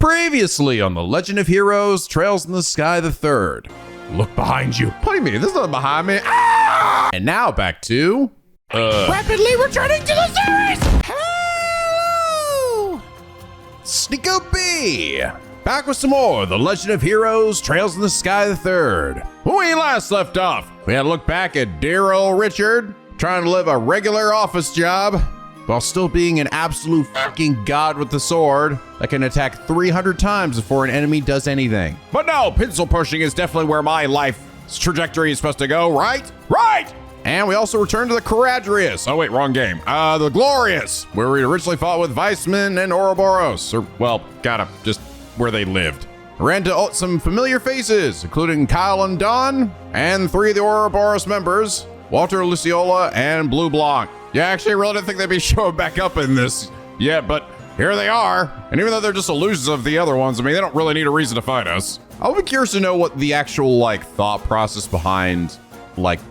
Previously on The Legend of Heroes, Trails in the Sky the Third. Look behind you. What do you mean? There's nothing behind me. Ah! And now back to... rapidly returning to the series! Hello! NicoB! Back with some more The Legend of Heroes, Trails in the Sky the Third. When we last left off, we had to look back at dear old Richard, trying to live a regular office job, while still being an absolute fucking god with the sword that can attack 300 times before an enemy does anything. But no, pencil pushing is definitely where my life's trajectory is supposed to go, right? Right! And we also returned to the Caradrius. Oh wait, wrong game. The Glorious, where we originally fought with Weissman and Ouroboros, or well, kinda just where they lived. Ran to some familiar faces, including Kyle and Don, and 3 of the Ouroboros members, Walter, Luciola, and Blue Blanc. Yeah, actually, I really didn't think they'd be showing back up in this yet, but here they are. And even though they're just illusions of the other ones, I mean, they don't really need a reason to fight us. I'll be curious to know what the actual, thought process behind,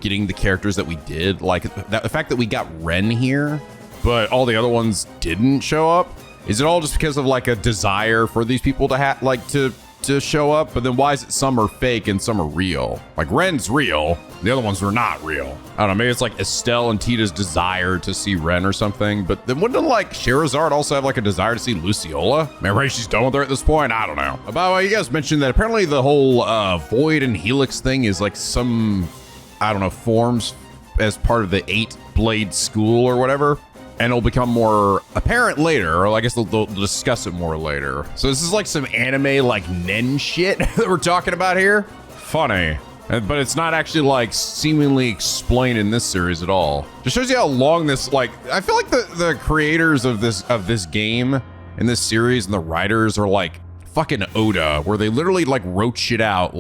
getting the characters that we did. The fact that we got Ren here, but all the other ones didn't show up. Is it all just because of, a desire for these people to to show up? But then why is it some are fake and some are real? Ren's real, the other ones were not real. I don't know, maybe it's Estelle and Tita's desire to see Ren or something, but then wouldn't Sherazard also have a desire to see Luciola? Maybe she's done with her at this point, I don't know. By the way, you guys mentioned that apparently the whole Void and Helix thing is some, I don't know, forms as part of the 8-blade school or whatever. And it'll become more apparent later, or I guess they'll discuss it more later. So this is some anime Nen shit that we're talking about here. Funny, but it's not actually seemingly explained in this series at all. Just shows you how long this I feel like the creators of this game in this series and the writers are fucking Oda, where they literally wrote shit out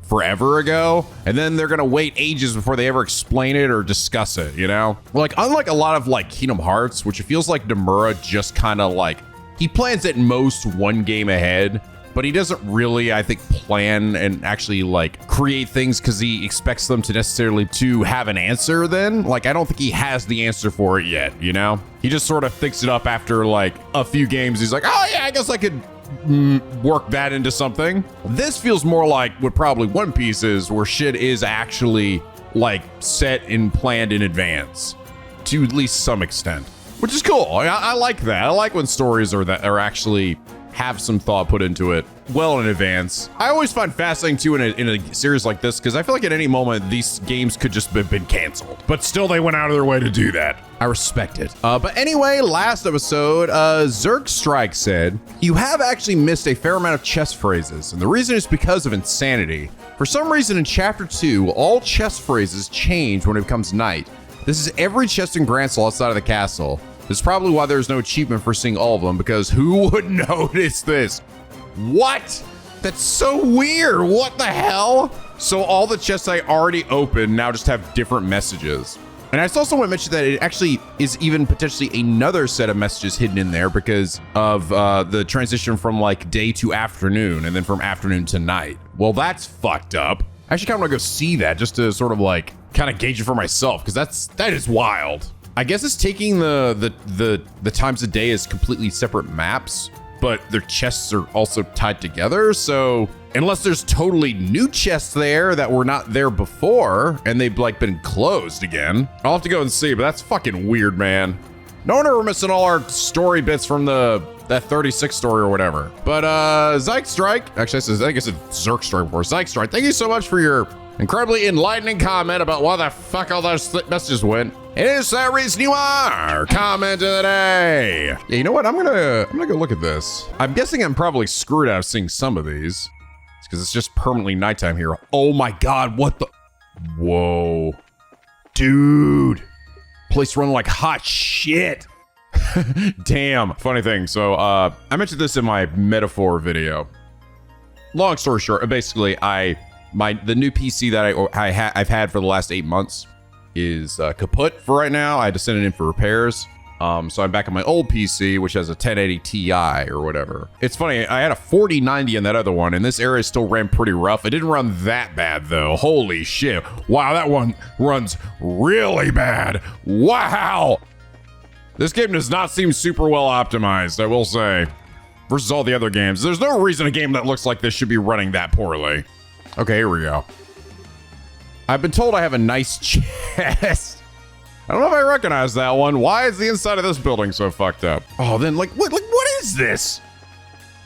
forever ago, and then they're gonna wait ages before they ever explain it or discuss it, you know? Unlike a lot of Kingdom Hearts, which it feels like Nomura just kind of he plans at most one game ahead, but he doesn't really, I think, plan and actually create things because he expects them to necessarily to have an answer then. I don't think he has the answer for it yet, you know? He just sort of thinks it up after a few games. He's like, oh yeah, I guess I could work that into something. This feels more like what probably One Piece is, where shit is actually set and planned in advance to at least some extent, which is cool. I like that. I like when stories are actually have some thought put into it well in advance. I always find fascinating too in a series like this, because I feel like at any moment these games could just have been canceled, but still they went out of their way to do that. I respect it. But anyway, last episode, Zergstrike said, you have actually missed a fair amount of chess phrases, and the reason is because of insanity. For some reason in chapter 2, all chess phrases change when it becomes night. This is every chest in Grancel outside of the castle. This is probably why there's no achievement for seeing all of them, because who would notice this? What? That's so weird. What the hell? So all the chests I already opened now just have different messages. And I also want to mention that it actually is even potentially another set of messages hidden in there because of the transition from day to afternoon and then from afternoon to night. Well, that's fucked up. I actually kind of want to go see that just to sort of kind of gauge it for myself, because that is wild. I guess it's taking the times of day as completely separate maps, but their chests are also tied together. So unless there's totally new chests there that were not there before and they've been closed again, I'll have to go and see, but that's fucking weird, man. No wonder we're missing all our story bits from that 36 story or whatever. But Zergstrike, actually I guess it's Zergstrike before Zergstrike. Thank you so much for your incredibly enlightening comment about why the fuck all those messages went. It is that reason you are comment of the day. Yeah, you know what? I'm gonna go look at this. I'm guessing I'm probably screwed out of seeing some of these. It's because it's just permanently nighttime here. Oh my God, what the? Whoa. Dude. Place run like hot shit. Damn. Funny thing. So I mentioned this in my metaphor video. Long story short, basically the new PC that I've had for the last 8 months is kaput for right now. I had to send it in for repairs. So I'm back on my old PC, which has a 1080 Ti or whatever. It's funny, I had a 4090 in that other one, and this area still ran pretty rough. It didn't run that bad though. Holy shit. Wow, that one runs really bad. Wow. This game does not seem super well optimized, I will say. versus all the other games. There's no reason a game that looks like this should be running that poorly. Okay, here we go. I've been told I have a nice chest. I don't know if I recognize that one. Why is the inside of this building so fucked up? Oh, then what is this?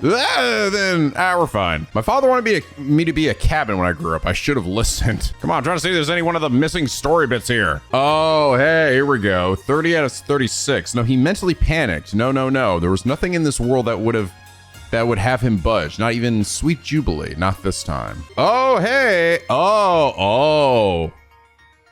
We're fine. My father wanted me to be a cabin when I grew up. I should have listened. Come on, I'm trying to see if there's any one of the missing story bits here. Oh, hey, here we go. 30 out of 36. No, he mentally panicked. No. There was nothing in this world that would have him budge. Not even Sweet Jubilee. Not this time. Oh, hey.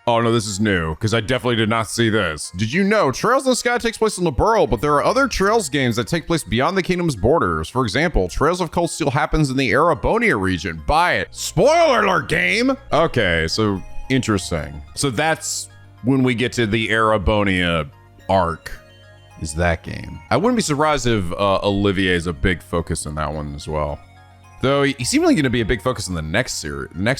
Oh no, this is new, because I definitely did not see this. Did you know Trails in the Sky takes place in the Burrow, but there are other Trails games that take place beyond the kingdom's borders. For example, Trails of Cold Steel happens in the Erebonia region. Buy it. Spoiler alert, game! Okay, so interesting. So that's when we get to the Erebonia arc, is that game. I wouldn't be surprised if Olivier is a big focus in that one as well. Though he seemed like going to be a big focus in the next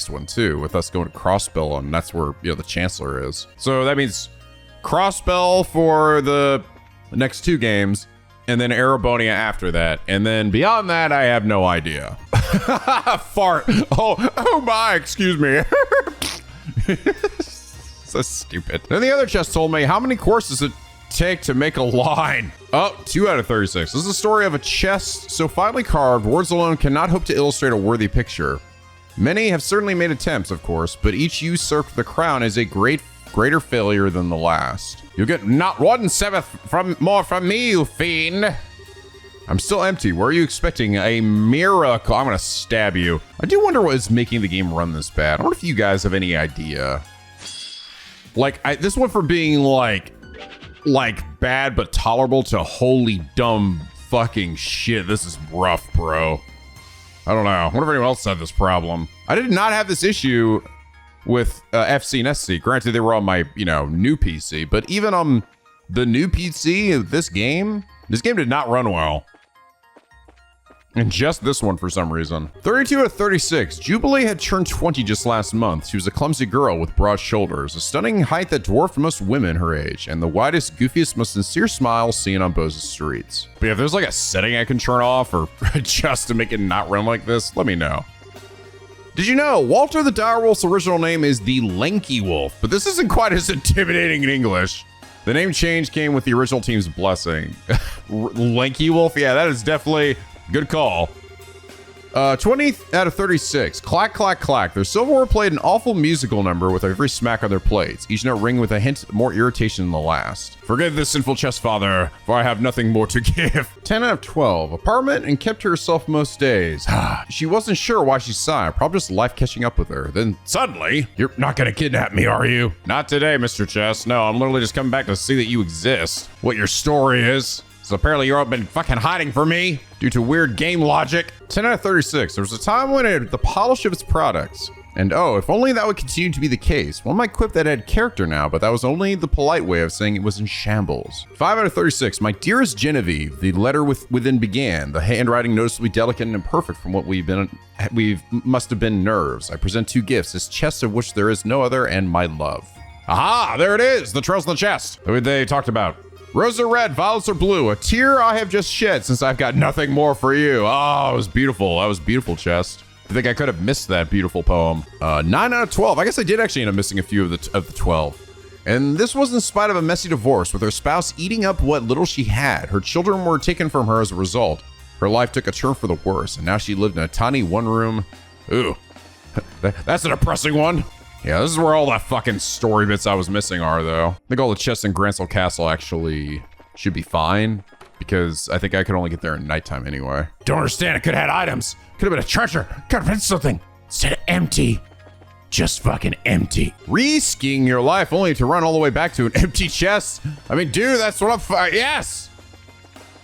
one too, with us going to Crossbell, and that's where the Chancellor is. So that means Crossbell for the next two games, and then Erebonia after that, and then beyond that, I have no idea. Fart. Oh my, excuse me. So stupid. Then the other chest told me, how many courses it take to make a line? Oh, 2 out of 36. This is the story of a chest so finely carved, words alone cannot hope to illustrate a worthy picture. Many have certainly made attempts, of course, but each usurped the crown is a greater failure than the last. You'll get not 1/7 more from me, you fiend. I'm still empty. Were you expecting a miracle? I'm gonna stab you. I do wonder what is making the game run this bad. I wonder if you guys have any idea. This went from being like bad but tolerable to holy dumb fucking shit. This is rough, bro. I don't know. I wonder if anyone else had this problem. I did not have this issue with FC and SC. Granted, they were on my, new PC, but even on the new PC of this game did not run well. And just this one for some reason. 32 out of 36. Jubilee had turned 20 just last month. She was a clumsy girl with broad shoulders, a stunning height that dwarfed most women her age, and the widest, goofiest, most sincere smile seen on Bose's streets. But if there's a setting I can turn off or adjust to make it not run like this, let me know. Did you know Walter the Direwolf's original name is the Lanky Wolf, but this isn't quite as intimidating in English. The name change came with the original team's blessing. Lanky Wolf? Yeah, that is definitely... good call. 20 out of 36. Clack, clack, clack. Their silverware played an awful musical number with every smack on their plates, each note ringing with a hint more irritation than the last. Forgive this sinful chest, father, for I have nothing more to give. 10 out of 12. Apartment and kept to herself most days. She wasn't sure why she sighed, probably just life catching up with her. Then suddenly, you're not gonna kidnap me, are you? Not today, Mr. Chest. No, I'm literally just coming back to see that you exist. What your story is. So apparently you've been fucking hiding from me due to weird game logic. 10 out of 36. There was a time when it had the polish of its products. And oh, if only that would continue to be the case. One might quip that it had character now, but that was only the polite way of saying it was in shambles. 5 out of 36. My dearest Genevieve, the letter within began. The handwriting noticeably delicate and imperfect from what must have been nerves. I present 2 gifts, this chest of which there is no other, and my love. Aha, there it is, the trails in the chest that they talked about. Roses are red, violets are blue. A tear I have just shed since I've got nothing more for you. Oh, it was beautiful. That was beautiful, chest. I think I could have missed that beautiful poem. 9 out of 12. I guess I did actually end up missing a few of the 12. And this was in spite of a messy divorce with her spouse eating up what little she had. Her children were taken from her as a result. Her life took a turn for the worse, and now she lived in a tiny one-room... Ooh, that's a depressing one. Yeah, this is where all the fucking story bits I was missing are, though. I think all the chests in Gransel Castle actually should be fine, because I think I could only get there at nighttime anyway. Don't understand, it could have had items. Could have been a treasure. Could have been something. Instead, empty. Just fucking empty. Risking your life only to run all the way back to an empty chest. I mean, dude, that's what I'm... yes!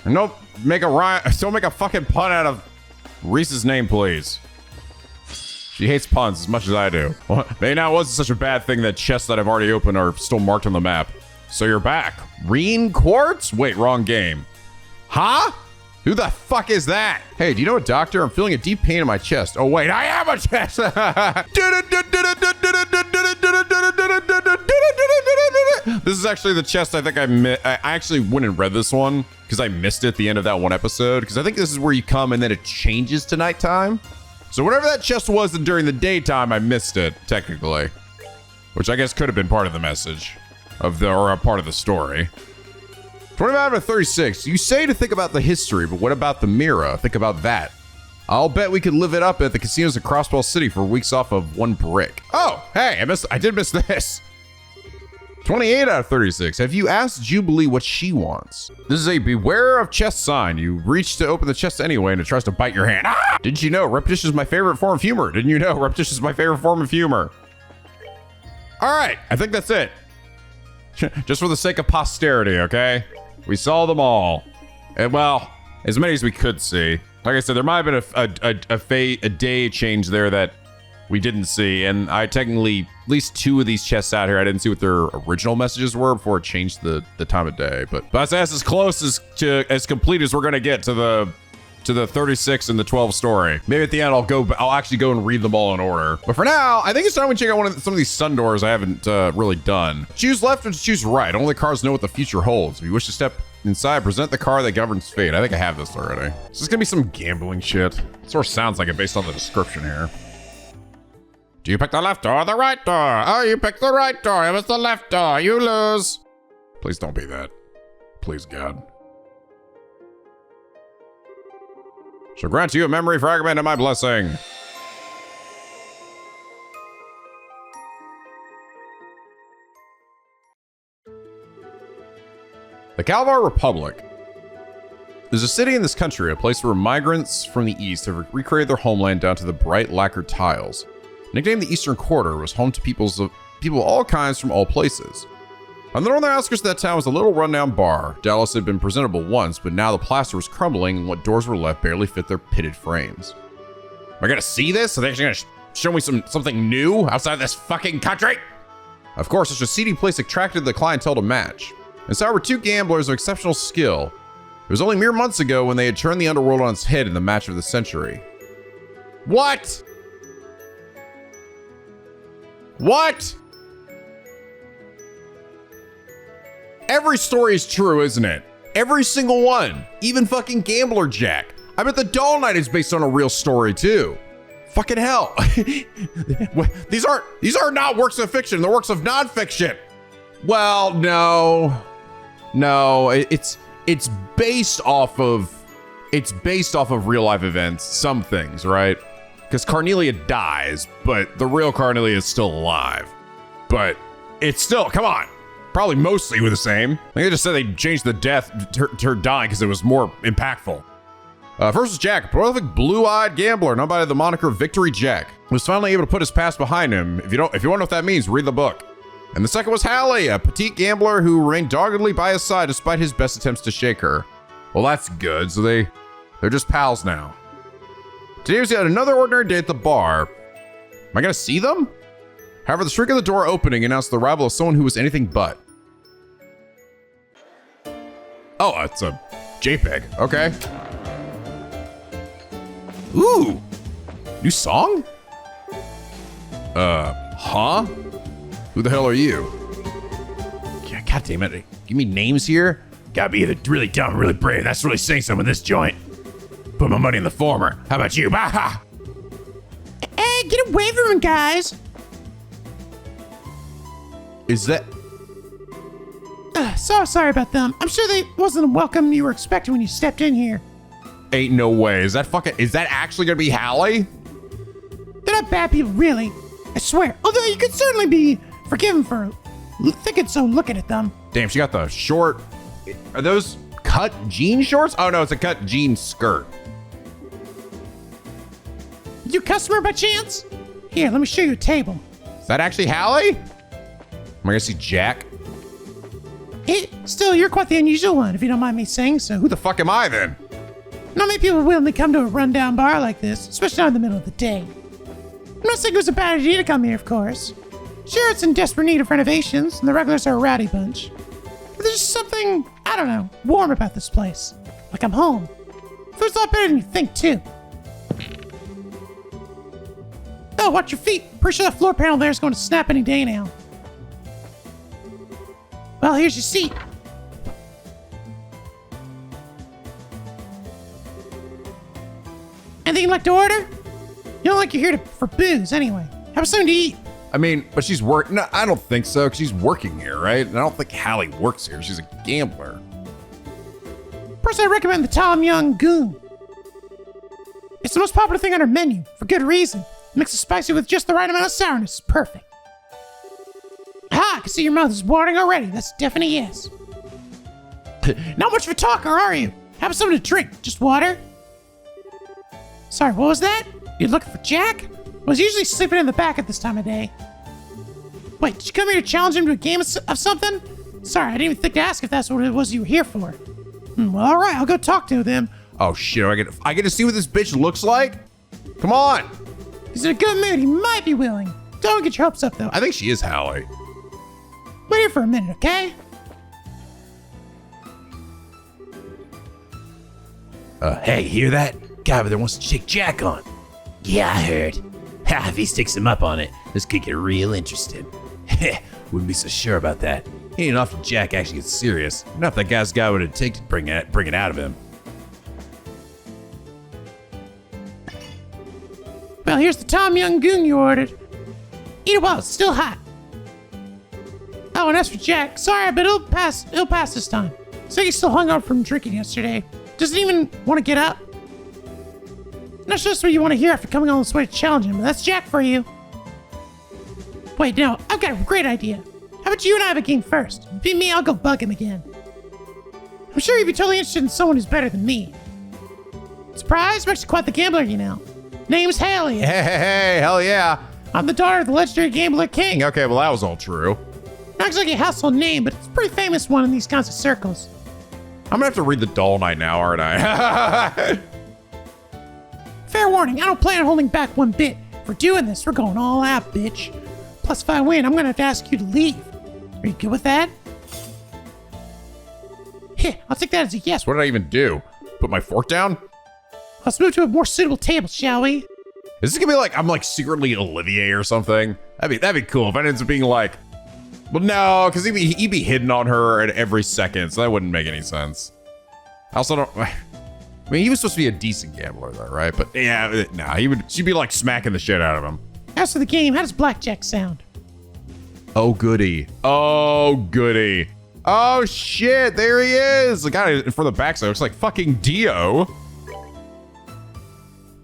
And don't make a fucking pun out of Reese's name, please. She hates puns as much as I do. Well, maybe now it wasn't such a bad thing that chests that I've already opened are still marked on the map. So you're back. Reen Quartz? Wait, wrong game. Huh? Who the fuck is that? Hey, do you know a doctor? I'm feeling a deep pain in my chest. Oh wait, I have a chest! This is actually the chest I think I actually went and read this one because I missed it at the end of that one episode. Because I think this is where you come and then it changes to nighttime. So whatever that chest was during the daytime, I missed it, technically. Which I guess could have been part of the message. Or a part of the story. 25 out of 36. You say to think about the history, but what about the mirror? Think about that. I'll bet we could live it up at the casinos in Crossbell City for weeks off of one brick. Oh, hey, I did miss this. 28 out of 36. Have you asked Jubilee what she wants? This is a beware of chest sign. You reach to open the chest anyway and it tries to bite your hand. Ah! Didn't you know repetition is my favorite form of humor? Didn't you know repetition is my favorite form of humor? All right, I think that's it. Just for the sake of posterity, okay? We saw them all. And well, as many as we could see. Like I said, there might have been a day change there that we didn't see, and I technically, at least 2 of these chests out here, I didn't see what their original messages were before it changed the time of day. But that's as close as complete as we're gonna get to the 36 and the 12 story. Maybe at the end I'll actually go and read them all in order. But for now, I think it's time we check out some of these sun doors I haven't really done. Choose left or choose right. Only cars know what the future holds. If you wish to step inside, present the car that governs fate. I think I have this already. This is gonna be some gambling shit. It sort of sounds like it based on the description here. Do you pick the left door or the right door? Oh, you picked the right door. It was the left door. You lose. Please don't be that. Please, God. Shall grant you a memory fragment and my blessing. The Kalvar Republic is a city in this country, a place where migrants from the east have recreated their homeland down to the bright lacquered tiles. Nicknamed the Eastern Quarter, was home to people of all kinds from all places. On the northern outskirts of that town was a little rundown bar. Dallas had been presentable once, but now the plaster was crumbling and what doors were left barely fit their pitted frames. Am I gonna see this? Are they actually gonna show me something new outside this fucking country? Of course, such a seedy place attracted the clientele to match. Inside were 2 gamblers of exceptional skill. It was only mere months ago when they had turned the underworld on its head in the match of the century. What? What? Every story is true, isn't it? Every single one. Even fucking Gambler Jack. I bet the Doll Knight is based on a real story too. Fucking hell. These are not works of fiction, they're works of nonfiction. Well, no. No, it's based off of real life events, some things, right? Because Carnelia dies, but the real Carnelia is still alive. But it's still, come on, probably mostly the same. I think they just said they changed the death to her dying because it was more impactful. First was Jack, a prolific blue-eyed gambler known by the moniker Victory Jack, who was finally able to put his past behind him. If you want to know what that means, read the book. And the second was Hallie, a petite gambler who remained doggedly by his side despite his best attempts to shake her. Well, that's good. So they're just pals now. Today was yet another ordinary day at the bar. Am I gonna see them? However, the shriek of the door opening announced the arrival of someone who was anything but. Oh, it's a JPEG. Okay. Ooh, new song? Huh? Who the hell are you? Yeah, God damn it. Give me names here. Gotta be either really dumb or really brave. That's really saying something in this joint. Put my money in the former. How about you? Baha! Hey, get away from him, guys. Is that... So sorry about them. I'm sure they wasn't the welcome you were expecting when you stepped in here. Ain't no way. Is that actually gonna be Hallie? They're not bad people, really. I swear. Although you could certainly be forgiven for thinking so looking at them. Damn, she got the short... Are those cut jean shorts? Oh no, it's a cut jean skirt. You customer by chance? Here, let me show you a table. Is that actually Hallie? Am I gonna see Jack? Still, you're quite the unusual one, if you don't mind me saying so. Who the fuck am I then? Not many people willingly come to a rundown bar like this, especially not in the middle of the day. I'm not saying it was a bad idea to come here, of course. Sure, it's in desperate need of renovations, and the regulars are a rowdy bunch. But there's just something, I don't know, warm about this place. Like I'm home. Food's a lot better than you think, too. Oh, watch your feet. Pretty sure that floor panel there is going to snap any day now. Well, here's your seat. Anything you'd like to order? You don't like you're here for booze anyway. Have something to eat. I mean, but she's working. No, I don't think so, because she's working here, right? And I don't think Hallie works here. She's a gambler. Personally, I recommend the Tom Young Goon. It's the most popular thing on our menu, for good reason. Mix it spicy with just the right amount of sourness. It's perfect. Ah, I can see your mouth is watering already. That's a definite yes. Not much of a talker, are you? Have something to drink. Just water? Sorry, what was that? You looking for Jack? I was usually sleeping in the back at this time of day. Wait, did you come here to challenge him to a game of something? Sorry, I didn't even think to ask if that's what it was you were here for. Well, all right, I'll go talk to them. Oh shit! I get to see what this bitch looks like. Come on. He's in a good mood. He might be willing. Don't get your hopes up, though. I think she is Hallie. Wait here for a minute, okay? Hey, hear that? Guy over there wants to shake Jack on. Yeah, I heard. Ha, if he sticks him up on it, this could get real interesting. Wouldn't be so sure about that. He ain't enough if Jack actually gets serious. Enough that guy's got what it'd take to bring it out of him. Well, here's the Tom Young Goon you ordered. Eat it while it's still hot. Oh, and as for Jack, sorry, but it'll pass this time. So he's still hung up from drinking yesterday. Doesn't even want to get up. Not sure that's what you want to hear after coming all this way to challenge him, but that's Jack for you. Wait, no, I've got a great idea. How about you and I have a game first? Beat me, I'll go bug him again. I'm sure you'd be totally interested in someone who's better than me. Surprise, I'm actually quite the gambler, you know. Name's Hallie. Hey, hell yeah. I'm the daughter of the legendary gambler king. Okay, well that was all true. Not exactly a household name, but it's a pretty famous one in these kinds of circles. I'm gonna have to read the Doll Night now, aren't I? Fair warning, I don't plan on holding back one bit. If we're doing this, we're going all out, bitch. Plus, if I win, I'm gonna have to ask you to leave. Are you good with that? Heh, I'll take that as a yes. What did I even do? Put my fork down? Let's move to a more suitable table, shall we? Is this gonna be like I'm like secretly Olivier or something? That'd be cool if it ends up being like, well, no, because he'd be hitting on her at every second, so that wouldn't make any sense. I also don't. I mean, he was supposed to be a decent gambler, though, right? But yeah, nah, she'd be like smacking the shit out of him. As for the game, how does blackjack sound? Oh, goody. Oh, goody. Oh, shit. There he is. The guy in front of the backside looks like fucking Dio.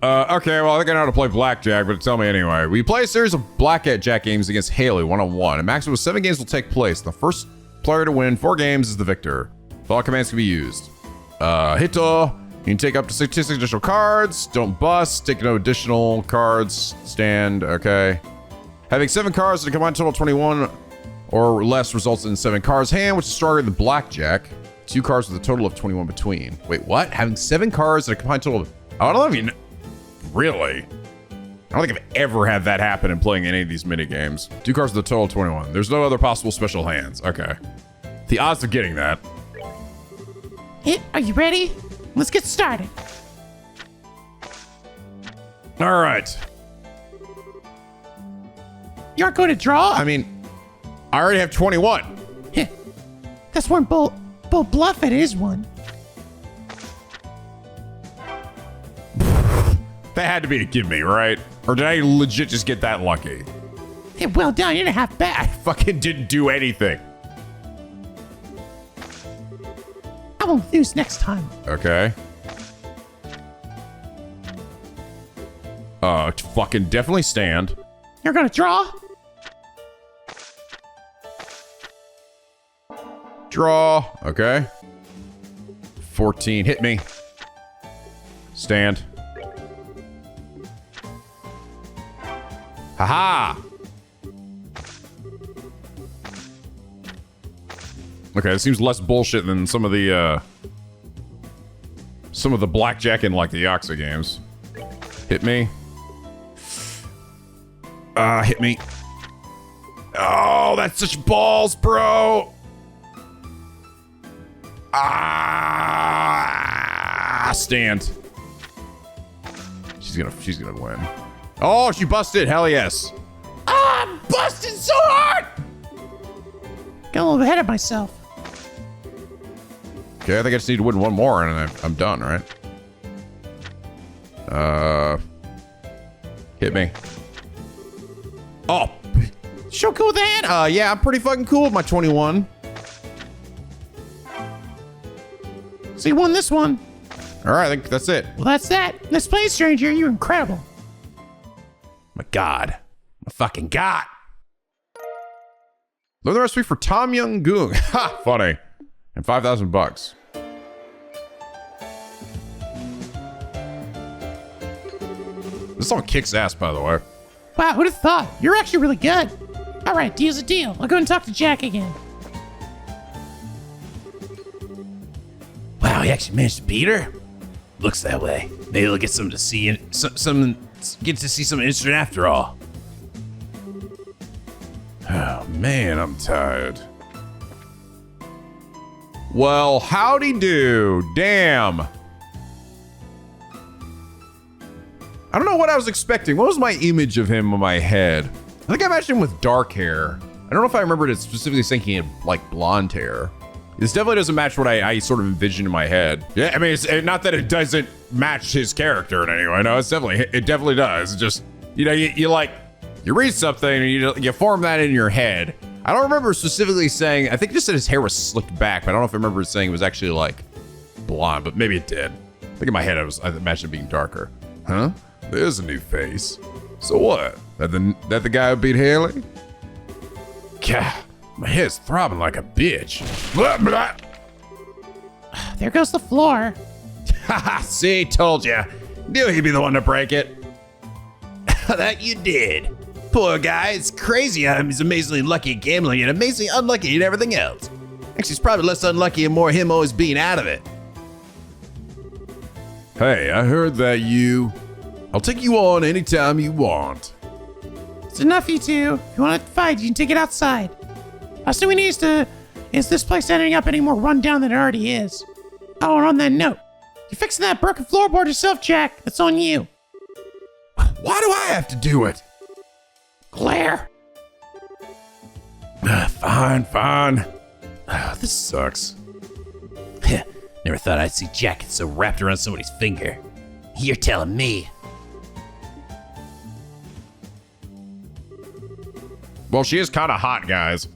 Okay, well, I think I know how to play blackjack, but tell me anyway. We play a series of blackjack games against Haley, one-on-one. A maximum of 7 games will take place. The first player to win 4 games is the victor. All commands can be used. Hito. You can take up to 6 additional cards. Don't bust. Take no additional cards. Stand. Okay. Having 7 cards at a combined total of 21 or less results in 7 cards hand, which is stronger than blackjack. 2 cards with a total of 21 between. Wait, what? Having 7 cards at a combined total of... I don't know if you know. Really? I don't think I've ever had that happen in playing any of these mini games. 2 cards with a total of 21. There's no other possible special hands. Okay. The odds of getting that. Are you ready? Let's get started. All right. You aren't going to draw? I mean, I already have 21. Heh. That's one bull bluff. It is one. That had to be to give me, right? Or did I legit just get that lucky? Hey, well done. You're not half I bad. fucking didn't do anything. I won't lose next time. Okay. Fucking definitely stand. You're gonna draw? Draw. Okay. 14. Hit me. Stand. Haha. Okay, it seems less bullshit than some of the blackjack in like the Yakuza games. Hit me. Hit me. Oh, that's such balls, bro. Stand. She's gonna win. Oh, she busted. Hell yes. I'm busting so hard. Got a little ahead of myself. Okay, I think I just need to win one more and I'm done, right? Hit me. Oh, so cool with that? Yeah, I'm pretty fucking cool with my 21. So you won this one. All right, I think that's it. Well, that's that. Let's play, stranger. You're incredible. My God. My fucking God. Learn the recipe for Tom Young Goong. Ha, funny. And $5,000. This song kicks ass, by the way. Wow, who'd have thought? You're actually really good. All right, deal's a deal. I'll go and talk to Jack again. Wow, he actually managed to beat her? Looks that way. Maybe he'll get some to see and get to see some interesting after all. Oh, man, I'm tired. Well, howdy do. Damn. I don't know what I was expecting. What was my image of him in my head? I think I imagined him with dark hair. I don't know if I remembered it specifically saying he had, like, blonde hair. This definitely doesn't match what I sort of envisioned in my head. Yeah, I mean, it's not that it doesn't match his character in any way. No, it definitely does. It's just, you know, you read something and you form that in your head. I don't remember specifically saying, I think it just said his hair was slicked back, but I don't know if I remember saying it was actually like blonde, but maybe it did. I think in my head I imagined it being darker. Huh? There's a new face. So what? That the guy who beat Haley? God, my head's throbbing like a bitch. Blah, blah. There goes the floor. Haha, see, told ya. Knew he'd be the one to break it. That you did. Poor guy, it's crazy how he's amazingly lucky at gambling and amazingly unlucky at everything else. Actually, it's probably less unlucky and more him always being out of it. Hey, I heard that I'll take you on anytime you want. It's enough, you two. If you want to fight, you can take it outside. Last thing we need is this place ending up any more run down than it already is. Oh, and on that note, you're fixing that broken floorboard yourself, Jack. That's on you. Why do I have to do it? Claire. Fine. This sucks. Never thought I'd see Jack get so wrapped around somebody's finger. You're telling me. Well, she is kind of hot, guys.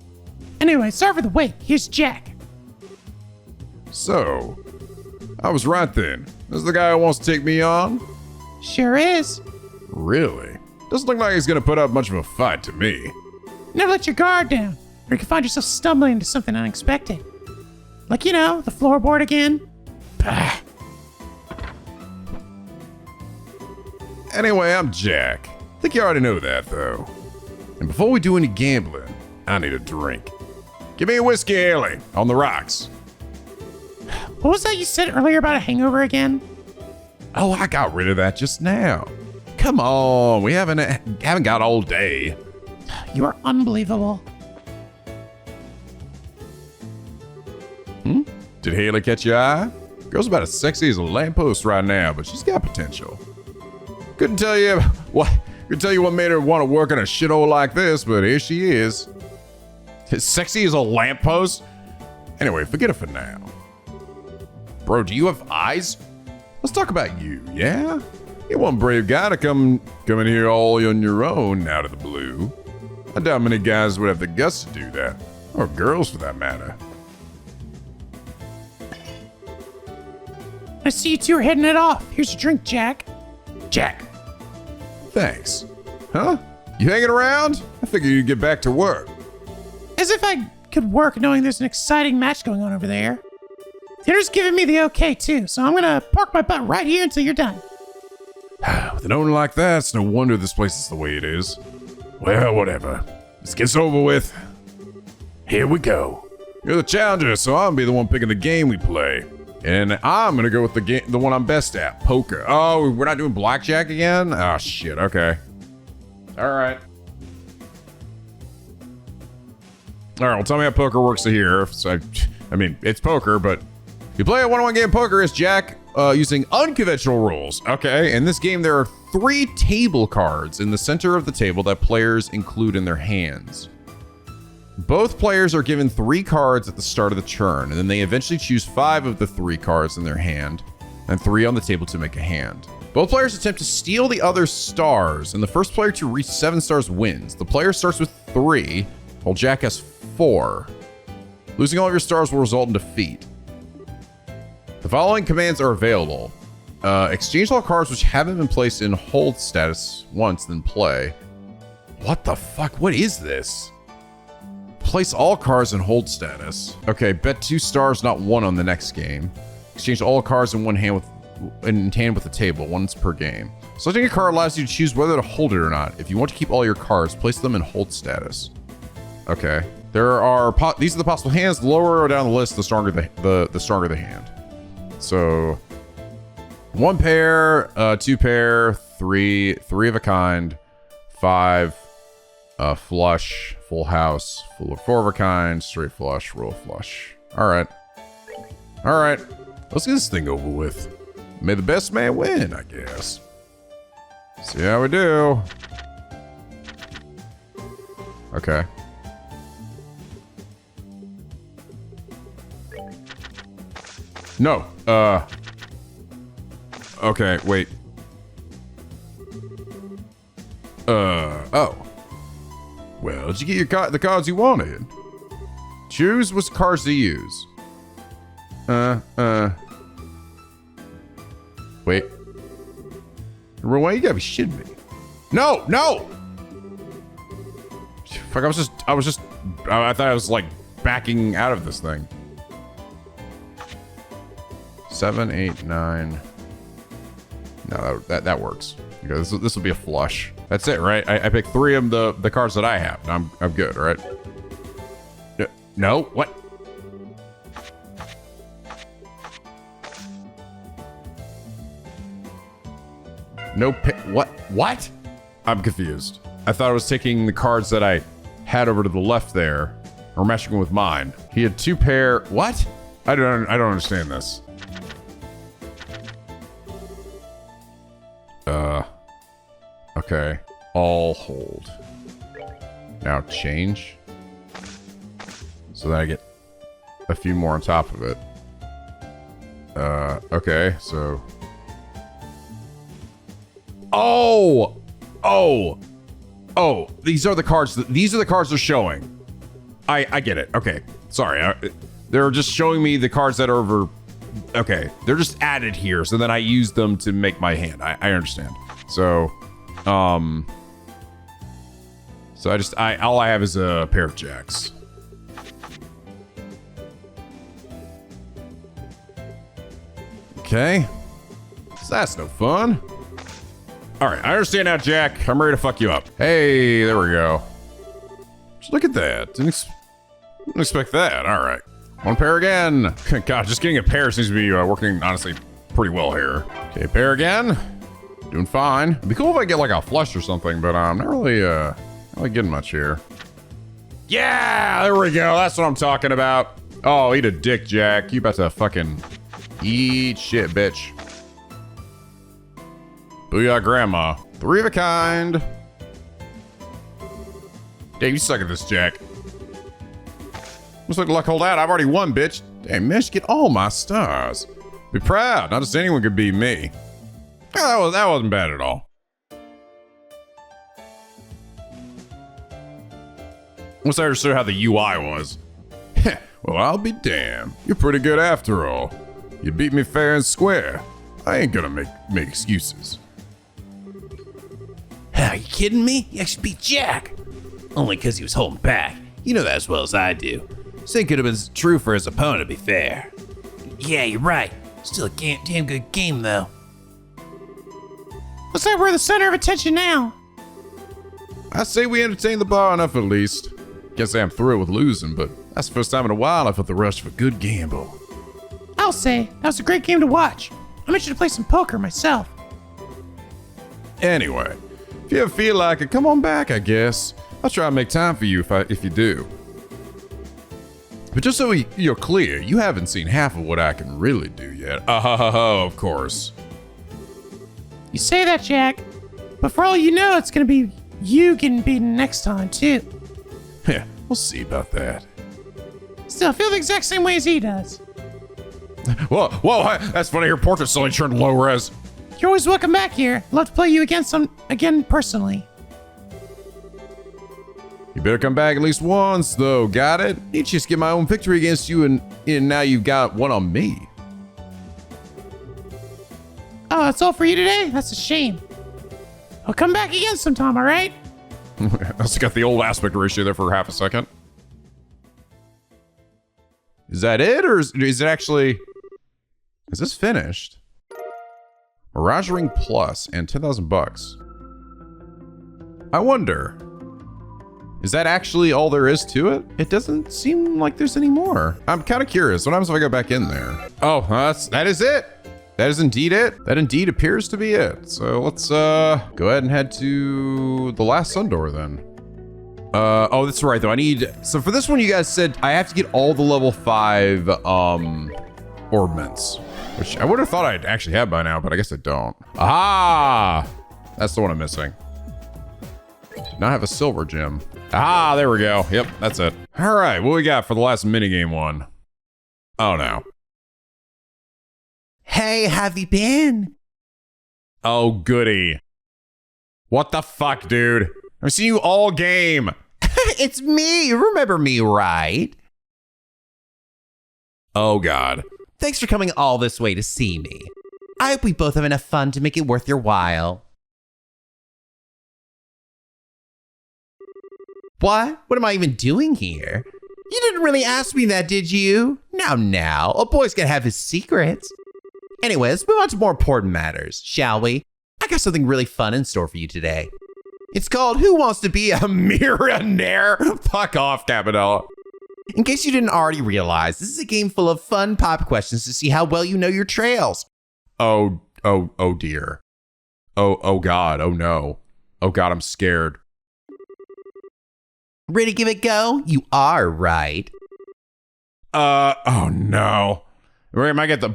Anyway, sorry for the wait. Here's Jack. So, I was right then. This is the guy who wants to take me on? Sure is. Really? Doesn't look like he's gonna put up much of a fight to me. Never let your guard down, or you can find yourself stumbling into something unexpected. Like, you know, the floorboard again. Bah. Anyway, I'm Jack. I think you already know that, though. And before we do any gambling, I need a drink. Give me a whiskey ale on the rocks. What was that you said earlier about a hangover again? Oh, I got rid of that just now. Come on, we haven't got all day. You are unbelievable. Did Haley catch your eye? Girl's about as sexy as a lamppost right now, but she's got potential. Couldn't tell you what made her want to work in a shithole like this, but here she is. As sexy as a lamppost? Anyway, forget it for now. Bro, do you have eyes? Let's talk about you, yeah? You're one brave guy to come in here all on your own out of the blue. I doubt many guys would have the guts to do that. Or girls, for that matter. I see you two are heading it off. Here's your drink, Jack. Jack. Thanks. Huh? You hanging around? I figured you'd get back to work. As if I could work knowing there's an exciting match going on over there. Dinner's giving me the okay, too, so I'm gonna park my butt right here until you're done. With an owner like that, it's no wonder this place is the way it is. Well, whatever. This gets over with. Here we go. You're the challenger, so I'm gonna be the one picking the game we play. And I'm gonna go with the one I'm best at, poker. Oh, we're not doing blackjack again? Oh, shit, okay. Alright. Alright, well, tell me how poker works here. So, I mean, it's poker, but you play a one-on-one game of poker as Jack using unconventional rules. Okay, in this game, there are 3 table cards in the center of the table that players include in their hands. Both players are given 3 cards at the start of the turn, and then they eventually choose 5 of the 3 cards in their hand, and 3 on the table to make a hand. Both players attempt to steal the other's stars, and the first player to reach 7 stars wins. The player starts with 3, while Jack has 4. Losing all of your stars will result in defeat. The following commands are available. Exchange all cards which haven't been placed in hold status once, then play. What the fuck? What is this? Place all cards in hold status. Okay, bet 2 stars, not 1 on the next game. Exchange all cards in hand with the table, once per game. Selecting a card allows you to choose whether to hold it or not. If you want to keep all your cards, place them in hold status. Okay. These are the possible hands. The lower or down the list, the stronger the stronger the hand. So 1 pair, 2 pair, 3 of a kind, 5 flush, full house, 4 of a kind, straight flush, royal flush. All right. Let's get this thing over with. May the best man win, I guess. See how we do. Okay. No. Okay, wait. Oh. Well, did you get the cards you wanted? Choose which cards to use. Wait. Why you gotta be shitting me? No! Fuck, I thought I was like backing out of this thing. 7, 8, 9. No, that works. Okay, this will be a flush. That's it, right? I picked 3 of the cards that I have. I'm good, right? No, what? No what? I'm confused. I thought I was taking the cards that I had over to the left there, or matching them with mine. He had 2 pair. What? I don't understand this. Okay. All hold. Now change. So that I get a few more on top of it. Okay, so. Oh! These are the cards they're showing. I get it. Okay. Sorry. They're just showing me the cards that are over. Okay. They're just added here. So then I use them to make my hand. I understand. So, all I have is a pair of jacks. Okay. So that's no fun. All right, I understand now, Jack. I'm ready to fuck you up. Hey, there we go. Just look at that. Didn't expect that. All right. 1 pair again. God, just getting a pair seems to be working, honestly, pretty well here. Okay, pair again. Doing fine. It'd be cool if I get like a flush or something, but I'm not really getting much here. Yeah, there we go. That's what I'm talking about. Oh, eat a dick, Jack. You about to fucking eat shit, bitch. Booyah, Grandma. 3 of a kind. Damn, you suck at this, Jack. Looks like luck hold out. I've already won, bitch. Damn, man, get all my stars. Be proud. Not just anyone could beat me. Oh, that wasn't bad at all. Once I understood how the UI was. Well, I'll be damned. You're pretty good after all. You beat me fair and square. I ain't gonna make excuses. Are you kidding me? You actually beat Jack. Only because he was holding back. You know that as well as I do. Same could have been true for his opponent, to be fair. Yeah, you're right. Still a damn good game, though. Looks like we're the center of attention now. I say we entertained the bar enough at least. Can't say I'm thrilled with losing, but that's the first time in a while I felt the rush of a good gamble. I'll say, that was a great game to watch. I'm itching to play some poker myself. Anyway, if you ever feel like it, come on back, I guess. I'll try and make time for you if you do. But just so you're clear, you haven't seen half of what I can really do yet. Of course. You say that, Jack, but for all you know, it's gonna be you getting beaten next time, too. We'll see about that. Still, I feel the exact same way as he does. Whoa, that's funny. Your portrait's suddenly turned low res. You're always welcome back here. Love to play you again personally. You better come back at least once, though. Got it? Need to just get my own victory against you, and now you've got one on me. Oh, that's all for you today? That's a shame. I'll come back again sometime, all right? I also got the old aspect ratio there for half a second. Is that it, or is it actually... Is this finished? Mirage Ring Plus and 10,000 bucks. I wonder... Is that actually all there is to it? It doesn't seem like there's any more. I'm kind of curious. What happens if I go back in there? Oh, that is it. That is indeed it. That indeed appears to be it. So let's go ahead and head to the last sun door then. Oh, that's right though. So for this one, you guys said I have to get all the level 5 ornaments, which I would have thought I'd actually have by now, but I guess I don't. Aha! That's the one I'm missing. Now I have a silver gem. Ah, there we go. Yep, that's it. All right, what we got for the last minigame one? Oh no. Hey, have you been? Oh, goody. What the fuck, dude? I've seen you all game. It's me. You remember me, right? Oh, God. Thanks for coming all this way to see me. I hope we both have enough fun to make it worth your while. What? What am I even doing here? You didn't really ask me that, did you? Now, a boy's gotta have his secrets. Anyway, let's move on to more important matters, shall we? I got something really fun in store for you today. It's called Who Wants to Be a Millionaire? Fuck off, Cabanella. In case you didn't already realize, this is a game full of fun pop questions to see how well you know your trails. Oh dear. Oh God, oh no. Oh God, I'm scared. Ready to give it a go? You are, right? Oh no. Where am I get the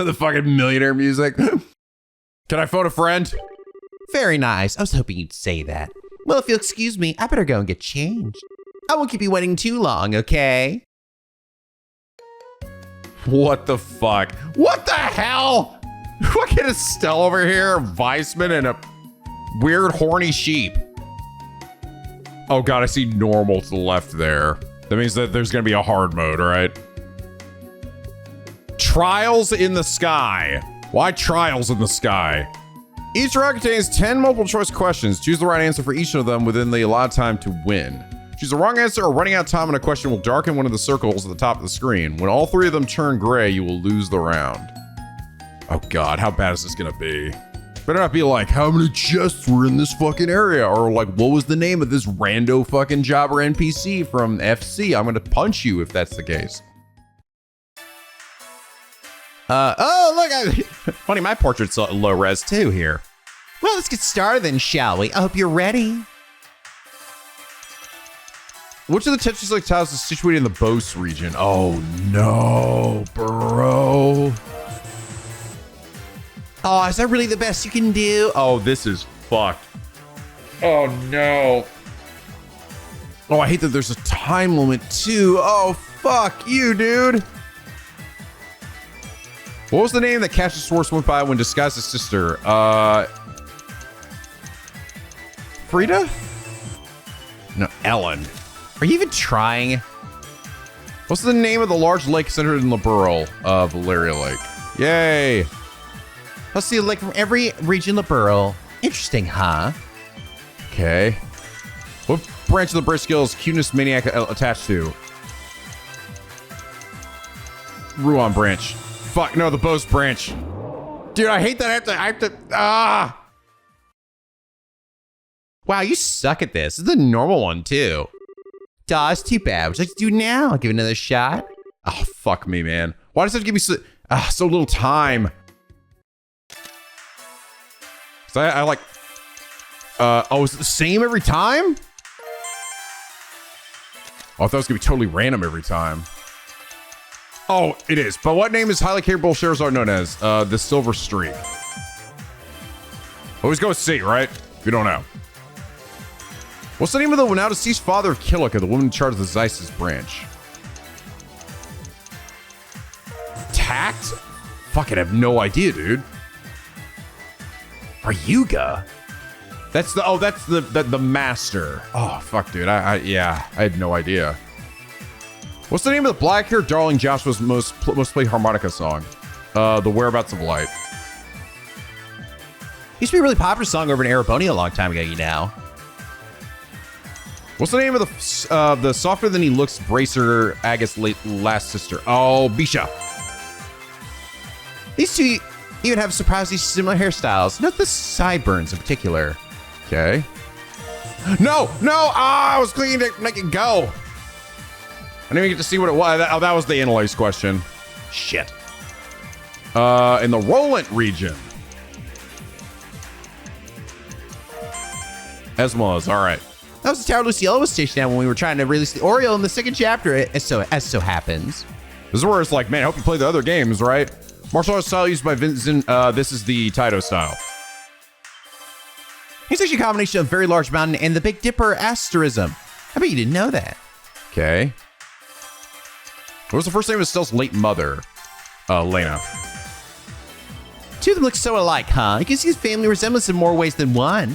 the fucking millionaire music? Can I phone a friend? Very nice. I was hoping you'd say that. Well, if you'll excuse me, I better go and get changed. I won't keep you waiting too long, okay? What the fuck? What the hell? Look at Estelle over here, Weissman, and a weird horny sheep. Oh God, I see normal to the left there. That means that there's gonna be a hard mode, right? Trials in the sky. Why trials in the sky? Each round contains 10 multiple choice questions. Choose the right answer for each of them within the allotted time to win. Choose the wrong answer or running out of time and a question will darken one of the circles at the top of the screen. When all 3 of them turn gray, you will lose the round. Oh God, how bad is this gonna be? Better not be like, how many chests were in this fucking area? Or like, what was the name of this rando fucking jobber NPC from FC? I'm gonna punch you if that's the case. Oh, look, funny, my portrait's low res too here. Well, let's get started then, shall we? I hope you're ready. Which of the Tetris like tiles is situated in the Beauce region? Oh no, bro. Oh, is that really the best you can do? Oh, this is fucked. Oh no. Oh, I hate that there's a time limit too. Oh, fuck you, dude. What was the name that Cassius Schwartz went by when disguised as sister? Frida? No, Ellen. Are you even trying? What's the name of the large lake centered in the borough of Valeria Lake? Yay. Let's see a lake from every region of the borough. Interesting, huh? Okay. What branch of the British Skills Cuteness Maniac attached to? Ruan branch. Fuck, no, the Beauce branch. Dude, I hate that I have to, Wow, you suck at this. This is the normal one, too. Duh, it's too bad. What would you like to do now? I'll give it another shot. Oh, fuck me, man. Why does it give me so little time? So I like, oh, is it the same every time? Oh, I thought it was gonna be totally random every time. Oh, it is. But what name is highly capable Charizard known as? The Silver Streak. Always go with C, right? If you don't know. What's the name of the now deceased father of Kilika, the woman in charge of the Zeiss branch? Tact? Fucking have no idea, dude. Ryuga? That's the master. Oh, fuck, dude. I had no idea. What's the name of the black-haired darling Joshua's most played harmonica song? The Whereabouts of Light. Used to be a really popular song over in Ereboni a long time ago, you know. What's the name of the softer than he looks bracer Agus' last sister? Oh, Bisha. These two even have surprisingly similar hairstyles. Note the sideburns in particular. Okay. No! I was clicking to make it go. I didn't even get to see what it was. That was the analyze question. Shit. In the Roland region. Esmos, all right. That was the tower Luciella was stationed at when we were trying to release the Oriole in the second chapter, as so happens. This is where it's like, man, I hope you play the other games, right? Martial arts style used by Vincent. This is the Taito style. It's actually a combination of Very Large Mountain and the Big Dipper asterism. I bet you didn't know that. Okay. What was the first name of Estelle's late mother? Lena. Two of them look so alike, huh? You can see his family resemblance in more ways than one.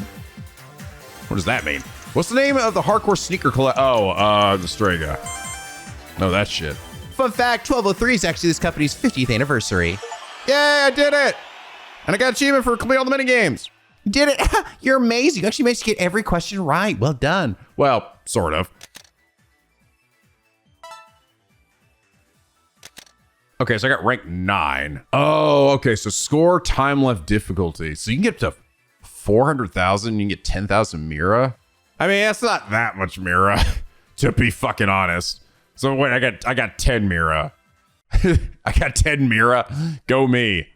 What does that mean? What's the name of the hardcore sneaker collect? Oh, the Stray guy. No, that shit. Fun fact, 1203 is actually this company's 50th anniversary. Yay, I did it! And I got achievement for completing all the minigames. You did it! You're amazing. You actually managed to get every question right. Well done. Well, sort of. Okay, so I got rank 9. Oh, okay, so score, time left, difficulty. So you can get to 400,000, you can get 10,000 Mira. I mean, that's not that much Mira, to be fucking honest. So wait, I got 10 Mira. I got 10 Mira. Go me.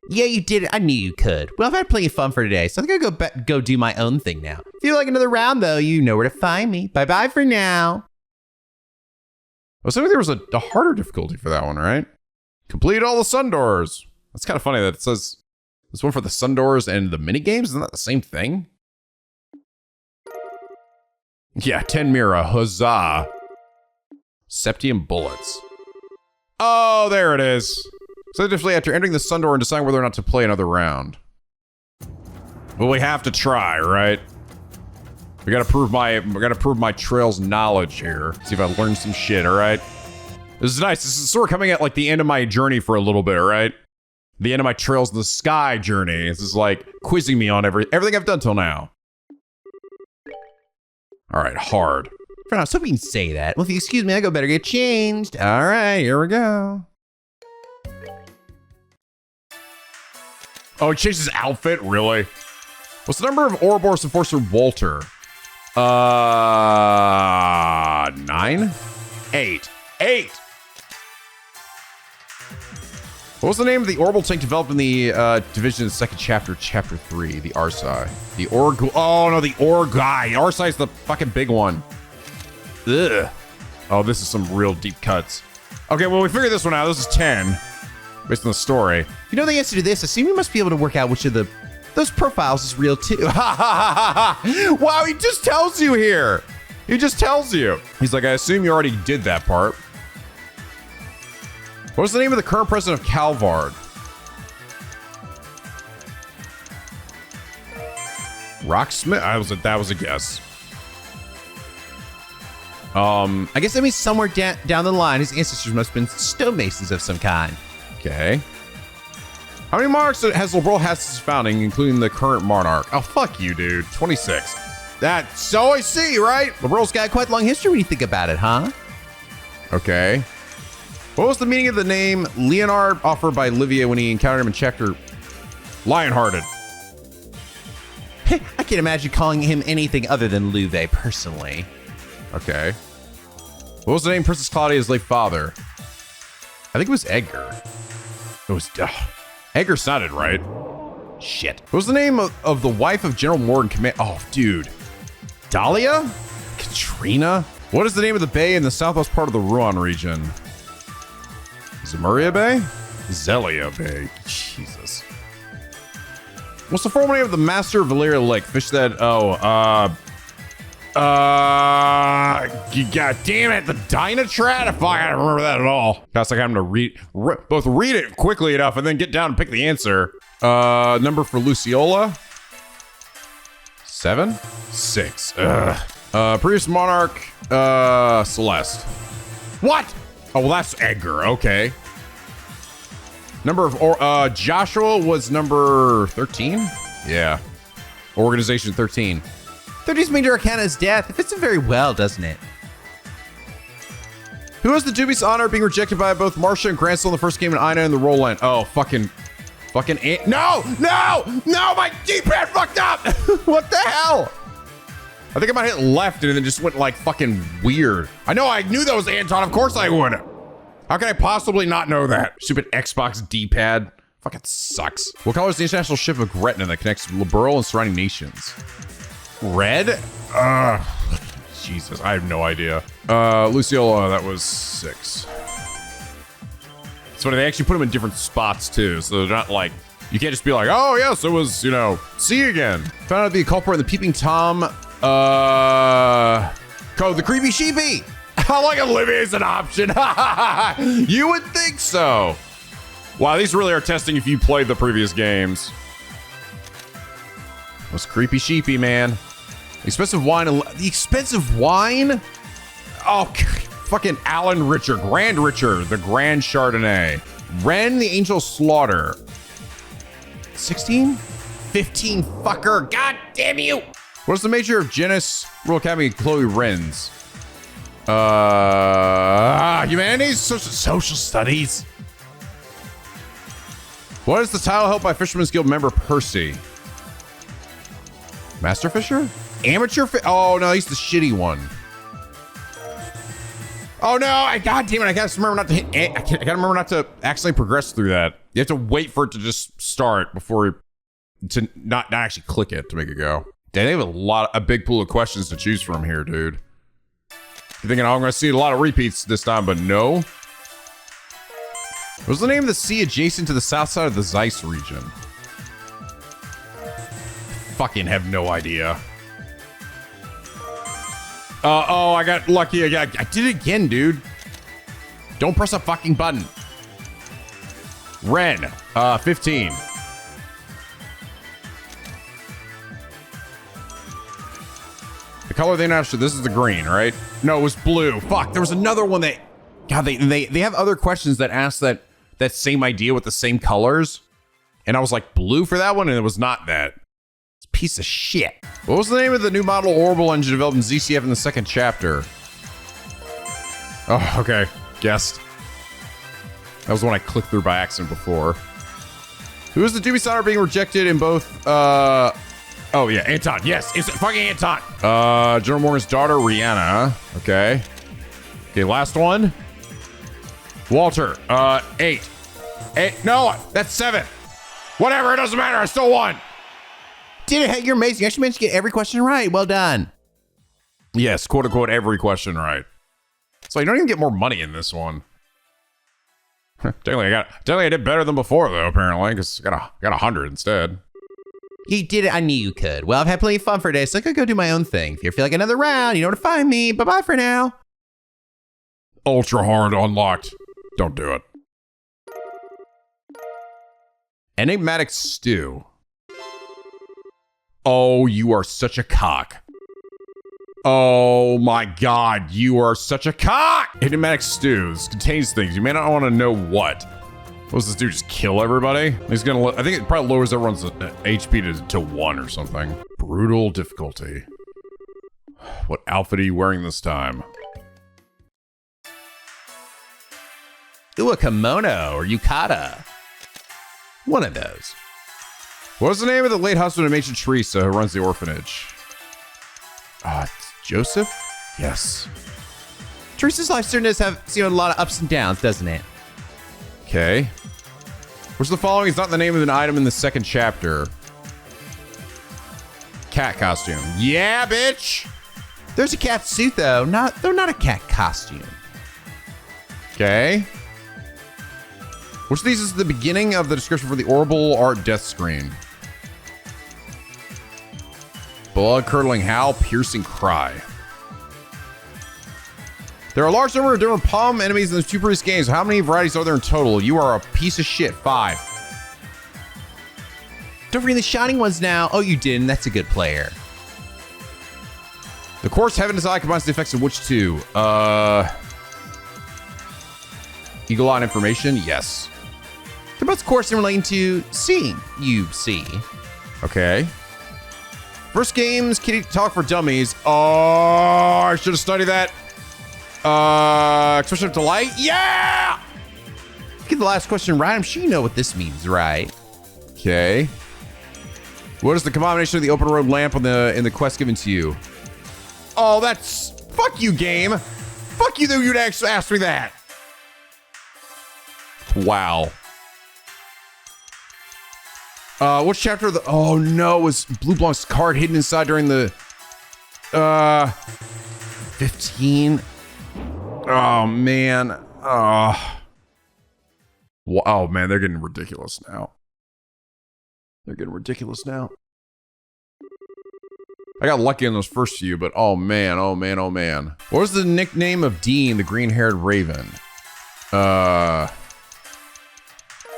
Yeah, you did it. I knew you could. Well, I've had plenty of fun for today, so I think I'll go do my own thing now. If you like another round, though, you know where to find me. Bye-bye for now. I was thinking there was a harder difficulty for that one, right? Complete all the sun doors. That's kind of funny that it says this one for the sun doors and the mini games. Isn't that the same thing? Yeah, 10 Mira, huzzah. Septian bullets. Oh, there it is. So differently after entering the sun door and deciding whether or not to play another round. Well, we have to try, right? We gotta prove my Trails knowledge here. See if I learned some shit, all right? This is nice. This is sort of coming at like the end of my journey for a little bit, right? The end of my Trails in the Sky journey. This is like quizzing me on everything I've done till now. All right, hard. I was hoping you'd say that. Well, if you excuse me, I go better get changed. All right, here we go. Oh, he changed his outfit? Really? What's the number of Ouroboros Enforcer Walter? 9? 8. 8! What was the name of the orbital tank developed in the division in the second chapter, chapter 3, the Arsai? The Org... Oh, no, the Orgai. Arsai's the fucking big one. Ugh. Oh, this is some real deep cuts. Okay, well, we figured this one out. This is 10, based on the story. If you know the answer to this, I assume you must be able to work out which of those profiles is real too. Wow, he just tells you here. He just tells you. He's like, I assume you already did that part. What's the name of the current president of Calvard? Rocksmith? That was a guess. I guess that means somewhere down the line, his ancestors must have been stonemasons of some kind. Okay. How many monarchs has the world had since founding, including the current monarch? Oh, fuck you, dude. 26. That's so I see, right? The world's got quite a long history when you think about it, huh? Okay. What was the meaning of the name Leonard offered by Olivier when he encountered him in chapter Lionhearted? I can't imagine calling him anything other than Louvet, personally. Okay. What was the name of Princess Claudia's late father? I think it was Edgar. It was... Edgar sounded right. Shit. What was the name of the wife of General Morgan Command? Oh, dude. Dahlia? Katrina? What is the name of the bay in the southwest part of the Rouen region? Zemuria Bay? Zelia Bay. Jesus. What's the formal name of the master of Valyria Lake? Fish that, god damn it, the Dynatrat? Fuck, I don't remember that at all. That's like having to both read it quickly enough and then get down and pick the answer. Number for Luciola? 7? 6. Previous monarch, Celeste. What? Oh, well, that's Edgar. Okay. Number of, Joshua was number 13? Yeah. Organization 13. 30's Major Arcana's death. It fits him very well, doesn't it? Who has the dubious honor of being rejected by both Marcia and Grancel in the first game and Ina in the Roland? Oh, fucking no, my D-pad fucked up. What the hell? I think I might hit left and then just went like fucking weird. I knew that was Anton. Of course I would. How can I possibly not know that? Stupid Xbox D-pad. Fucking sucks. What color is the international ship of Gretna that connects Liberl and surrounding nations? Red? Jesus, I have no idea. Luciola, that was 6. It's funny, they actually put them in different spots too, so they're not like, you can't just be like, oh yes, it was, C again. Found out the culprit in the Peeping Tom, the Creepy Sheepy. How like Olivia is an option. You would think so. Wow, these really are testing if you played the previous games. Was Creepy Sheepy, man. Expensive wine. The expensive wine? Oh, fucking Alan Richard. Grand Richard. The Grand Chardonnay. Ren, the Angel Slaughter. 16? 15, fucker. God damn you. What is the major of Genis, Royal Academy, Chloe Ren's? Humanities? Social studies. What is the title held by Fisherman's Guild member Percy? Master Fisher? Amateur oh no, he's the shitty one. Oh no, god damn it, I gotta remember not to hit, I gotta remember not to accidentally progress through that. You have to wait for it to just start before to not actually click it to make it go. Damn, they have a big pool of questions to choose from here, dude. You're thinking, oh, I'm gonna see a lot of repeats this time, but no. What's the name of the sea adjacent to the south side of the Zeiss region? Fucking have no idea. Oh, I got lucky. I did it again, dude. Don't press a fucking button. Ren, 15. The color they announced, this is the green, right? No, it was blue. Fuck, there was another one that, God, they have other questions that ask that same idea with the same colors. And I was like, blue for that one, and it was not that. It's a piece of shit. What was the name of the new model orbital engine developed in ZCF in the second chapter? Oh, okay. Guessed. That was one I clicked through by accident before. Who is the dubious honor being rejected in both, oh yeah, Anton. Yes, it's fucking Anton. General Morgan's daughter, Rihanna. Okay. Okay, last one. Walter, 8. No, that's 7. Whatever, it doesn't matter, I still won. Did it, you're amazing. You actually managed to get every question right. Well done. Yes, quote unquote, every question right. So you don't even get more money in this one. Technically I did better than before though, apparently, because I got 100 instead. You did it, I knew you could. Well, I've had plenty of fun for today, so I could go do my own thing. If you feel like another round, you know where to find me. Bye-bye for now. Ultra hard unlocked. Don't do it. Enigmatic stew. Oh, you are such a cock. Oh my God, you are such a cock! Enigmatic stews contains things. You may not want to know what. What does this do, just kill everybody? He's gonna, I think it probably lowers everyone's HP to 1 or something. Brutal difficulty. What outfit are you wearing this time? Ooh, a kimono or yukata. One of those. What was the name of the late husband of Major Teresa who runs the orphanage? Joseph? Yes. Teresa's life certainly does have seen a lot of ups and downs, doesn't it? Okay. Which of the following is not the name of an item in the second chapter? Cat costume. Yeah, bitch! There's a cat suit, though. They're not a cat costume. Okay. Which of these is the beginning of the description for the orbital art death screen? Blood-curdling howl, piercing cry. There are a large number of different palm enemies in the two previous games. How many varieties are there in total? You are a piece of shit. 5. Don't forget the shining ones now. Oh, you didn't. That's a good player. The course Heaven is Eye combines the effects of which two? Eagle Eye information? Yes. They're both course in relating to seeing you see. Okay. First game's Kitty Talk for Dummies. Oh, I should have studied that. Expression of delight? Yeah! Get the last question right. I'm sure you know what this means, right? Okay. What is the combination of the open road lamp in the quest given to you? Oh, that's... Fuck you, game. Fuck you that you'd actually ask me that. Wow. Which chapter of the... Oh, no. Was Blue Blanc's card hidden inside during the... 15? Oh, man. Oh, man. They're getting ridiculous now. They're getting ridiculous now. I got lucky in those first few, but oh man, oh man, oh man. What was the nickname of Dean, the green-haired raven?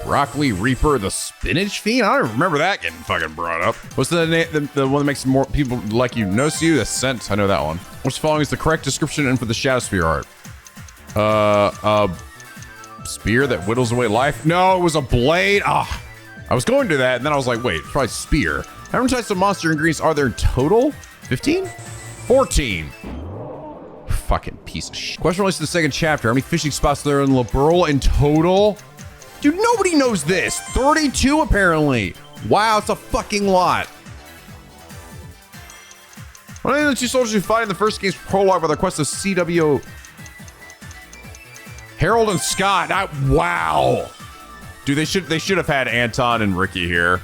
Broccoli Reaper, the Spinach Fiend? I don't remember that getting fucking brought up. What's the one that makes more people like you notice you? The scent, I know that one. What's following is the correct description and for the Shadow Spear art. Spear that whittles away life? No, it was a blade. Ah. I was going to that, and then I was like, wait, try spear. How many types of monster ingredients are there in total? 15? 14. Fucking piece of shit. Question relates to the second chapter. How many fishing spots are there in Liberal in total? Dude, nobody knows this. 32, apparently. Wow, it's a fucking lot. One of the two soldiers who fight in the first game's prologue by the quest of CW... Harold and Scott. Wow. Dude, they should have had Anton and Ricky here.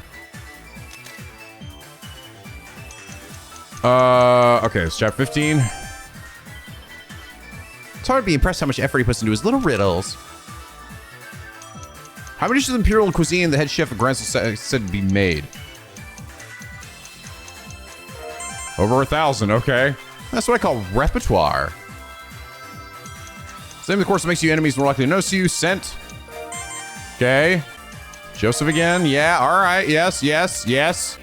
Okay, it's chapter 15. It's hard to be impressed how much effort he puts into his little riddles. How many dishes of imperial cuisine the head chef of Grancel said to be made? Over 1,000, okay. That's what I call repertoire. Same of course that makes you enemies more likely to notice you. Scent. Okay. Joseph again. Yeah, all right. Yes, yes, yes.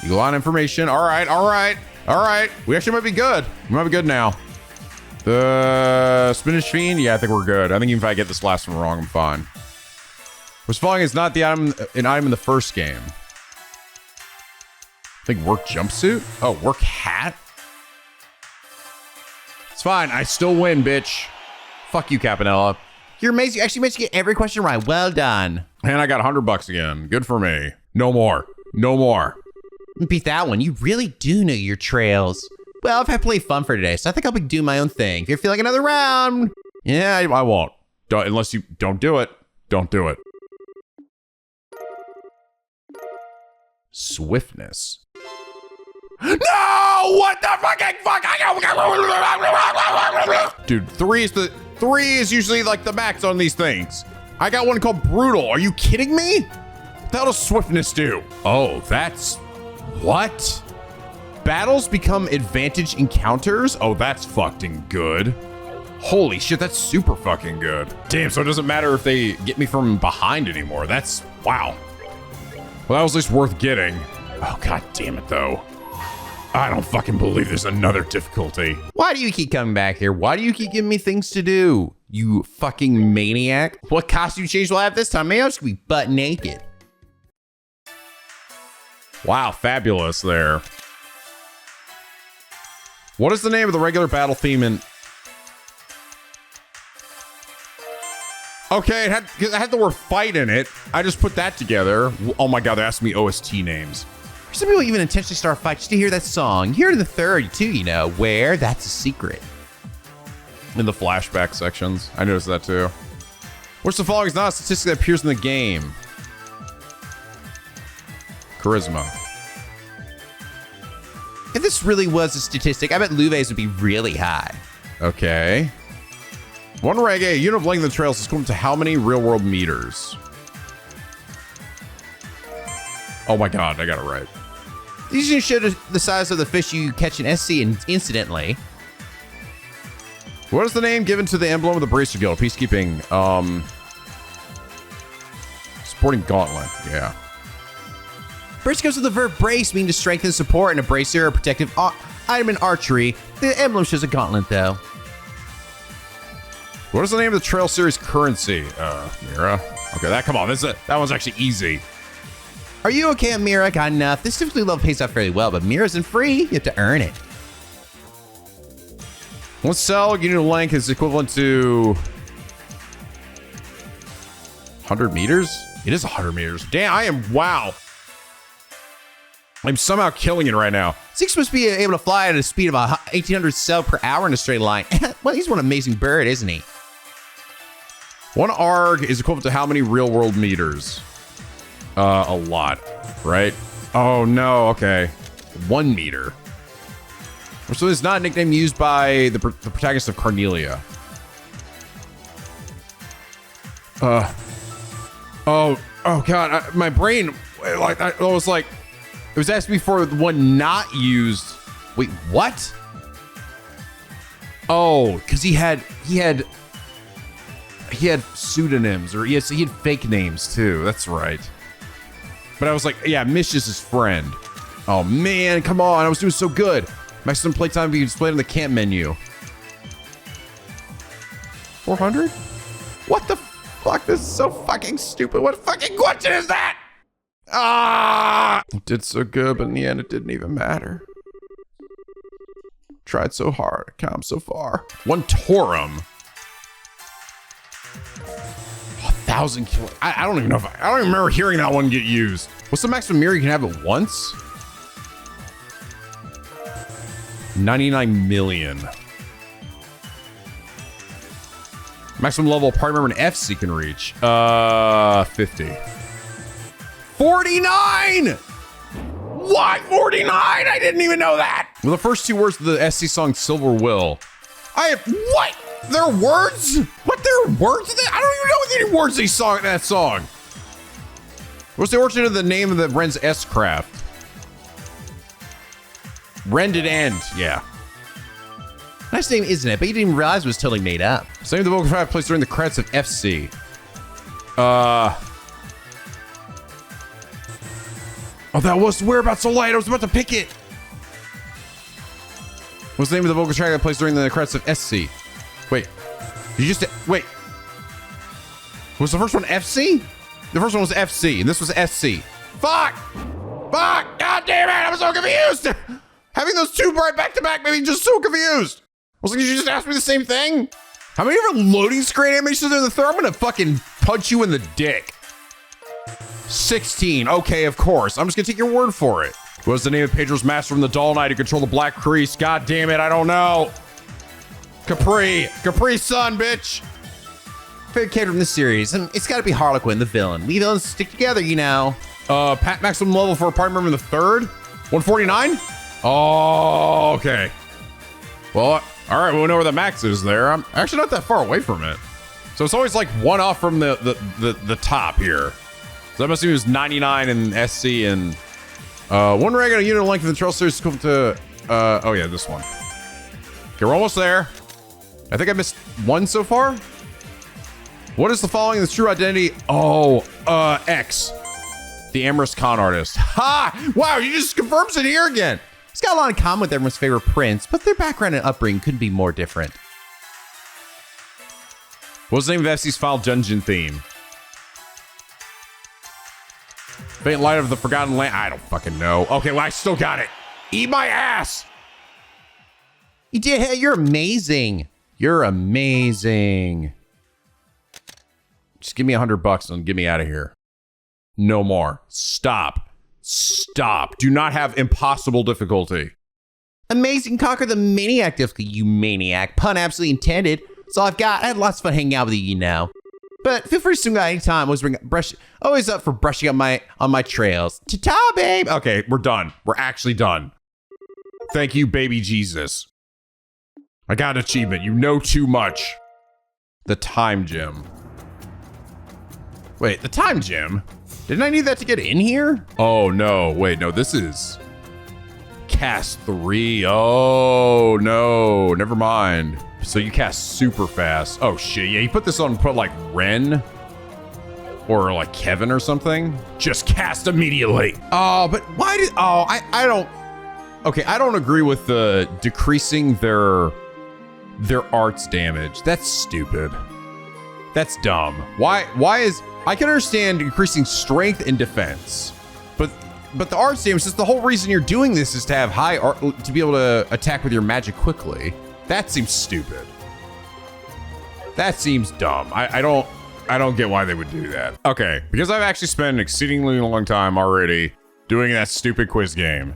Eagle on information. All right, all right, all right. We actually might be good. We might be good now. The Spinach Fiend. Yeah, I think we're good. I think even if I get this last one wrong, I'm fine. What's following is not the item, an item in the first game. I think work jumpsuit. Oh, work hat. It's fine. I still win, bitch. Fuck you, Capanella. You're amazing. You actually managed to get every question right. Well done. And I got $100 again. Good for me. No more. No more. Beat that one. You really do know your trails. Well, I've had plenty of fun for today, so I think I'll be doing my own thing. If you feel like another round. Yeah, I won't. Unless you don't do it. Don't do it. Swiftness. No! What the fucking fuck? Dude, 3 is usually like the max on these things. I got one called Brutal. Are you kidding me? What the hell does Swiftness do? Oh, that's... What? Battles become advantage encounters? Oh, that's fucking good. Holy shit, that's super fucking good. Damn, so it doesn't matter if they get me from behind anymore. That's... Wow. Well, that was at least worth getting. Oh, god damn it, though. I don't fucking believe there's another difficulty. Why do you keep coming back here? Why do you keep giving me things to do? You fucking maniac. What costume change will I have this time? Maybe I'll just be butt naked. Wow, fabulous there. What is the name of the regular battle theme in... Okay, it had the word fight in it. I just put that together. Oh my god, they're asking me OST names. Some people even intentionally start a fight just to hear that song. Here in the third, too, you know, where that's a secret. In the flashback sections. I noticed that too. Which the following is not a statistic that appears in the game. Charisma. If this really was a statistic, I bet Luve's would be really high. Okay. One reggae, unit of length of the trails is equivalent to how many real-world meters? Oh my god, I got it right. These units show the size of the fish you catch in SC incidentally. What is the name given to the emblem of the Bracer Guild? Peacekeeping. Supporting Gauntlet. Yeah. Brace goes with the verb brace, meaning to strengthen, support, and a bracer or protective item in archery. The emblem shows a gauntlet, though. What is the name of the Trail Series currency? Mira. Okay, that one's actually easy. Are you okay, Mira? Got enough. This difficulty level pays out fairly well, but Mira isn't free. You have to earn it. One cell unit length is equivalent to 100 meters? It is 100 meters. Damn, wow. I'm somehow killing it right now. Zeke's supposed to be able to fly at a speed of 1,800 cell per hour in a straight line. Well, he's one amazing bird, isn't he? One arg is equivalent to how many real world meters? A lot, right? Oh no, okay. 1 meter. So it's not a nickname used by the protagonist of Carnelia. Oh God, my brain, it was asking me for the one not used. Wait, what? Oh, because he had pseudonyms, or he had fake names too. That's right. But I was like, yeah, Mish is his friend. Oh man, come on, I was doing so good. Maximum playtime being displayed in the camp menu. 400? What the fuck? This is so fucking stupid. What fucking question is that? Ah! It did so good, but in the end, it didn't even matter. Tried so hard, come so far. 1 Torum. 1,000 kilo. I don't even know I don't even remember hearing that one get used. What's the maximum mirror you can have at once? 99 million. Maximum level party member in FC can reach. 50. 49! What? 49? I didn't even know that. Well, the first 2 words of the SC song Silver Will. What? There are words? What? There are words? I don't even know any words they song in that song. What's the origin of the name of the Ren's S-Craft? Ren did end, yeah. Nice name, isn't it? But you didn't even realize it was totally made up. Same with the vocal track placed during the credits of FC. Oh, that was Whereabouts So Light. I was about to pick it. What's the name of the vocal track that plays during the credits of SC? Wait. Wait. Was the first one FC? The first one was FC, and this was SC. Fuck! Fuck! God damn it! I'm so confused! Having those 2 right back to back made me just so confused. I was like, did you just ask me the same thing? How many other loading screen animations are in the third? I'm gonna fucking punch you in the dick. 16. Okay, of course. I'm just gonna take your word for it. What's the name of Pedro's master from the Doll Knight to control the Black Crease? God damn it, I don't know. Capri Sun, bitch. Favorite character from this series, and it's gotta be Harlequin, the villain. We villains stick together, you know. Maximum level for a party member in the third? 149? Oh, okay. Well, all right, we know where the max is there. I'm actually not that far away from it. So it's always like 1 off from the top here. So that must mean it was 99 in SC and 1 regular unit length in the Trail Series is equivalent to, oh yeah, this one. Okay, we're almost there. I think I missed 1 so far. What is the following the true identity? Oh, X. The amorous con artist. Ha! Wow, you just confirms it here again. It's got a lot in common with everyone's favorite prince, but their background and upbringing couldn't be more different. What's the name of FC's final dungeon theme? Faint Light of the Forgotten Land. I don't fucking know. Okay, well, I still got it. Eat my ass. You did. Hey, you're amazing. You're amazing. Just give me $100 and get me out of here. No more. Stop. Stop. Do not have impossible difficulty. Amazing. Conquer the maniac difficulty, you maniac. Pun absolutely intended. That's all I've got. I had lots of fun hanging out with you, you know. But feel free to swing out anytime. Always up for brushing on my trails. Ta-ta, babe. Okay, we're done. We're actually done. Thank you, baby Jesus. I got an achievement. You know too much. The time gem. Wait, the time gem? Didn't I need that to get in here? Oh, no. Wait, no, this is cast 3. Oh, no. Never mind. So you cast super fast. Oh, shit. Yeah, you put this on, put like Ren or like Kevin or something. Just cast immediately. Oh, but why did... Oh, I don't... Okay, I don't agree with the decreasing their arts damage. That's stupid. That's dumb. Why is... I can understand increasing strength and defense, but the arts damage is the whole reason you're doing this is to have high art, to be able to attack with your magic quickly. That seems stupid. That seems dumb. I don't get why they would do that. Okay, because I've actually spent an exceedingly long time already doing that stupid quiz game,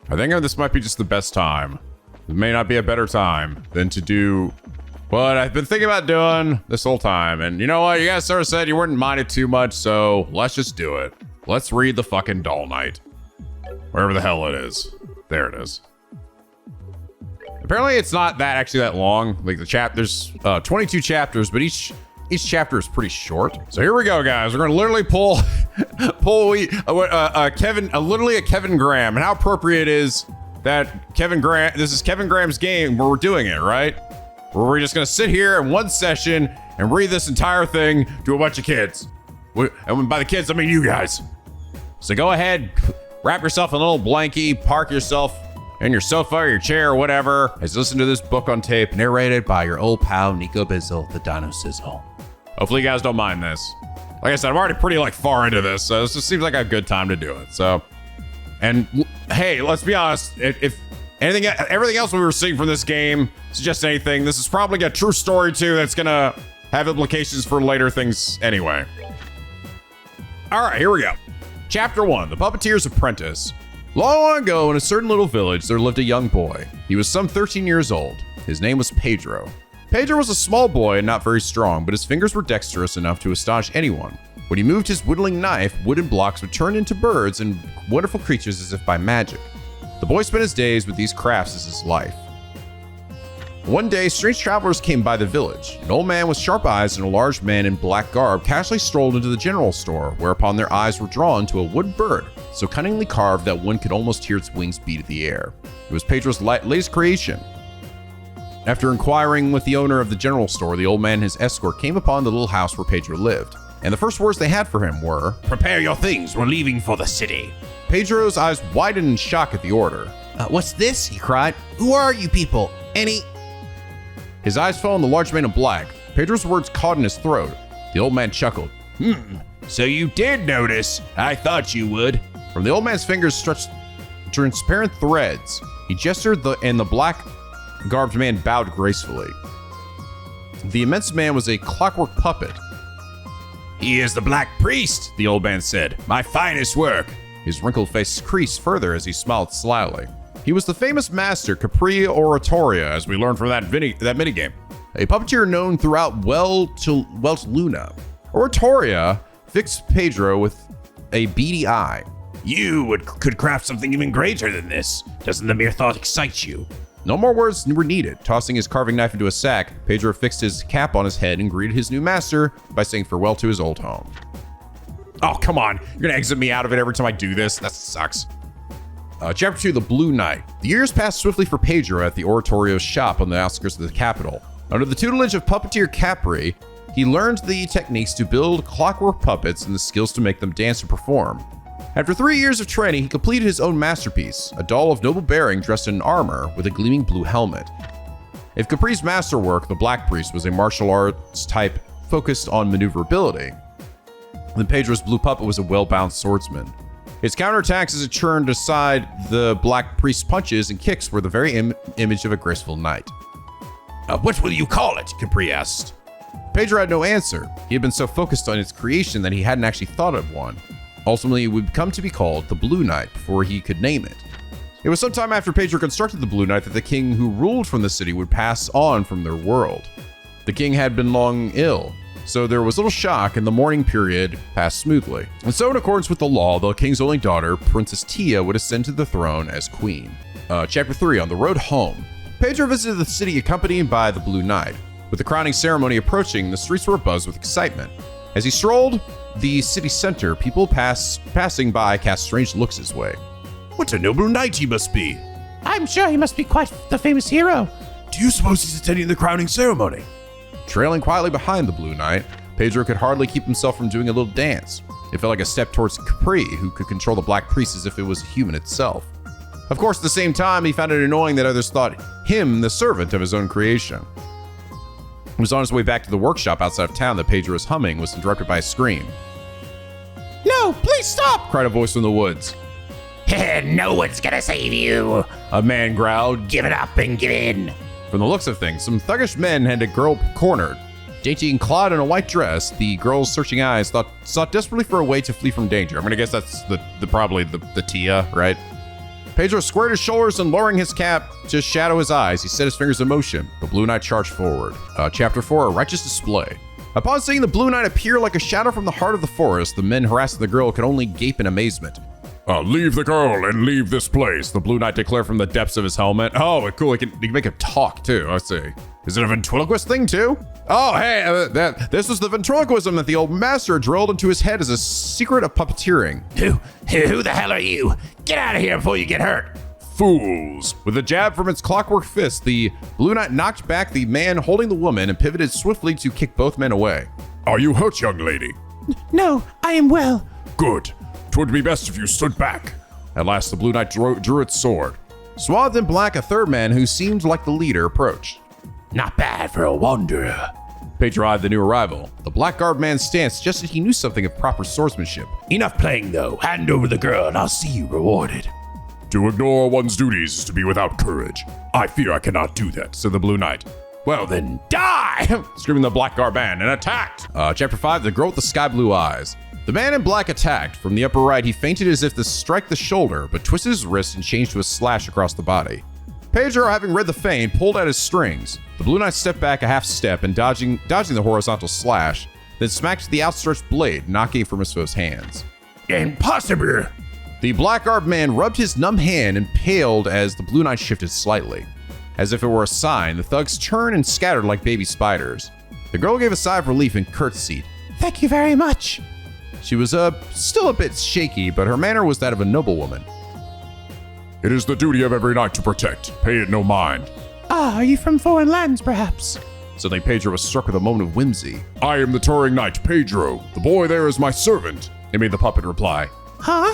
I think this might be just the best time. It may not be a better time than to do what I've been thinking about doing this whole time. And you know what? You guys sort of said you wouldn't mind it too much, so let's just do it. Let's read the fucking Doll Knight. Wherever the hell it is. There it is. Apparently it's not actually that long. Like there's 22 chapters, but each chapter is pretty short. So here we go, guys. We're gonna literally pull literally a Kevin Graham. And how appropriate is that this is Kevin Graham's game where we're doing it, right? Where we're just gonna sit here in one session and read this entire thing to a bunch of kids. And by the kids, I mean you guys. So go ahead, wrap yourself in a little blankie, park yourself in your sofa or your chair or whatever, as you listen to this book on tape narrated by your old pal NicoB, the Dino Sizzle. Hopefully you guys don't mind this. Like I said, I'm already pretty far into this, so this just seems like a good time to do it. So, and hey, let's be honest, if everything else we were seeing from this game suggests anything, this is probably a true story too that's gonna have implications for later things anyway. All right, here we go. Chapter 1, The Puppeteer's Apprentice. Long ago in a certain little village, there lived a young boy. He was some 13 years old. His name was Pedro. Pedro was a small boy and not very strong, but his fingers were dexterous enough to astonish anyone. When he moved his whittling knife, wooden blocks would turn into birds and wonderful creatures as if by magic. The boy spent his days with these crafts as his life. One day, strange travelers came by the village. An old man with sharp eyes and a large man in black garb casually strolled into the general store, whereupon their eyes were drawn to a wood bird, so cunningly carved that one could almost hear its wings beat at the air. It was Pedro's latest creation. After inquiring with the owner of the general store, the old man and his escort came upon the little house where Pedro lived, and the first words they had for him were, "Prepare your things, we're leaving for the city." Pedro's eyes widened in shock at the order. What's this? He cried. Who are you people? His eyes fell on the large man in black. Pedro's words caught in his throat. The old man chuckled. So you did notice. I thought you would. From the old man's fingers stretched transparent threads. He gestured and the black-garbed man bowed gracefully. The immense man was a clockwork puppet. He is the Black Priest, the old man said. My finest work. His wrinkled face creased further as he smiled slyly. He was the famous master Capri Oratoria, as we learned from that minigame. A puppeteer known throughout Welsh Luna. Oratoria fixed Pedro with a beady eye. You could craft something even greater than this. Doesn't the mere thought excite you? No more words were needed. Tossing his carving knife into a sack, Pedro fixed his cap on his head and greeted his new master by saying farewell to his old home. Oh, come on. You're gonna exit me out of it every time I do this? That sucks. Chapter 2, The Blue Knight. The years passed swiftly for Pedro at the Oratorio's shop on the outskirts of the capital. Under the tutelage of puppeteer Capri, he learned the techniques to build clockwork puppets and the skills to make them dance and perform. After 3 years of training, he completed his own masterpiece, a doll of noble bearing dressed in armor with a gleaming blue helmet. If Capri's masterwork, the Black Priest, was a martial arts type focused on maneuverability, then Pedro's blue puppet was a well-balanced swordsman. His counterattacks as it churned aside the Black Priest's punches and kicks were the very image of a graceful knight. What will you call it? Capri asked. Pedro had no answer. He had been so focused on its creation that he hadn't actually thought of one. Ultimately, it would come to be called the Blue Knight before he could name it. It was sometime after Pedro constructed the Blue Knight that the king who ruled from the city would pass on from their world. The king had been long ill, so there was little shock and the mourning period passed smoothly. And so in accordance with the law, the king's only daughter, Princess Tia, would ascend to the throne as queen. Chapter 3, On the Road Home. Pedro visited the city accompanied by the Blue Knight. With the crowning ceremony approaching, the streets were abuzz with excitement. As he strolled the city center, people passing by cast strange looks his way. What a noble knight he must be. I'm sure he must be quite the famous hero. Do you suppose he's attending the crowning ceremony? Trailing quietly behind the Blue Knight, Pedro could hardly keep himself from doing a little dance. It felt like a step towards Capri, who could control the Black Priest as if it was a human itself. Of course, at the same time, he found it annoying that others thought him the servant of his own creation. He was on his way back to the workshop outside of town that Pedro was humming was interrupted by a scream. No, please stop! Cried a voice from the woods. No one's gonna save you. A man growled. Give it up and give in. From the looks of things, some thuggish men had a girl cornered. Dainty and clad in a white dress, the girl's searching eyes sought desperately for a way to flee from danger. I'm gonna guess that's probably the Tia, right? Pedro squared his shoulders and lowering his cap to shadow his eyes, he set his fingers in motion. The Blue Knight charged forward. Chapter 4, A Righteous Display. Upon seeing the Blue Knight appear like a shadow from the heart of the forest, the men harassing the girl could only gape in amazement. Leave the girl and leave this place, the Blue Knight declared from the depths of his helmet. Oh, cool, he can make him talk too, I see. Is it a ventriloquist thing too? Oh, hey, this was the ventriloquism that the old master drilled into his head as a secret of puppeteering. Who the hell are you? Get out of here before you get hurt. Fools. With a jab from its clockwork fist, the Blue Knight knocked back the man holding the woman and pivoted swiftly to kick both men away. Are you hurt, young lady? No, I am well. Good. 'Twould be best if you stood back. At last, the Blue Knight drew its sword. Swathed in black, a third man who seemed like the leader approached. Not bad for a wanderer. Pedro eyed the new arrival. The black-garbed man's stance suggested he knew something of proper swordsmanship. Enough playing, though. Hand over the girl and I'll see you rewarded. To ignore one's duties is to be without courage. I fear I cannot do that, said the Blue Knight. Well then, die! Screamed the black-garbed man and attacked. Chapter 5, The Girl with the Sky Blue Eyes. The man in black attacked. From the upper right, he feinted as if to strike the shoulder, but twisted his wrist and changed to a slash across the body. Pedro, having read the feint, pulled at his strings. The Blue Knight stepped back a half step and dodging the horizontal slash, then smacked the outstretched blade, knocking it from his foe's hands. Impossible! The black-garbed man rubbed his numb hand and paled as the Blue Knight shifted slightly. As if it were a sign, the thugs turned and scattered like baby spiders. The girl gave a sigh of relief and curtsied. Thank you very much. She was still a bit shaky, but her manner was that of a noblewoman. It is the duty of every knight to protect. Pay it no mind. Ah, are you from foreign lands, perhaps? Suddenly, Pedro was struck with a moment of whimsy. I am the touring knight, Pedro. The boy there is my servant, he made the puppet reply. Huh?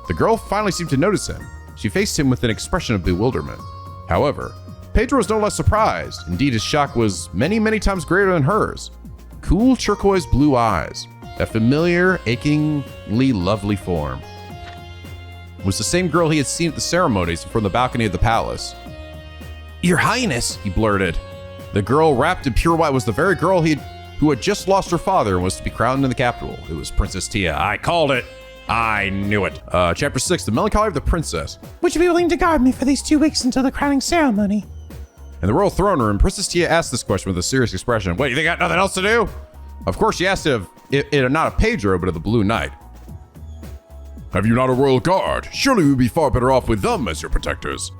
The girl finally seemed to notice him. She faced him with an expression of bewilderment. However, Pedro was no less surprised. Indeed, his shock was many, many times greater than hers. Cool turquoise blue eyes. That familiar, achingly lovely form. It was the same girl he had seen at the ceremonies from the balcony of the palace. Your Highness, he blurted. The girl wrapped in pure white was the very girl who had just lost her father and was to be crowned in the capital. It was Princess Tia. I called it. I knew it. Chapter 6, The Melancholy of the Princess. Would you be willing to guard me for these 2 weeks until the crowning ceremony? In the royal throne room, Princess Tia asked this question with a serious expression. What, you think I got nothing else to do? Of course, she asked if it not of Pedro, but of the Blue Knight. Have you not a royal guard? Surely we'd be far better off with them as your protectors.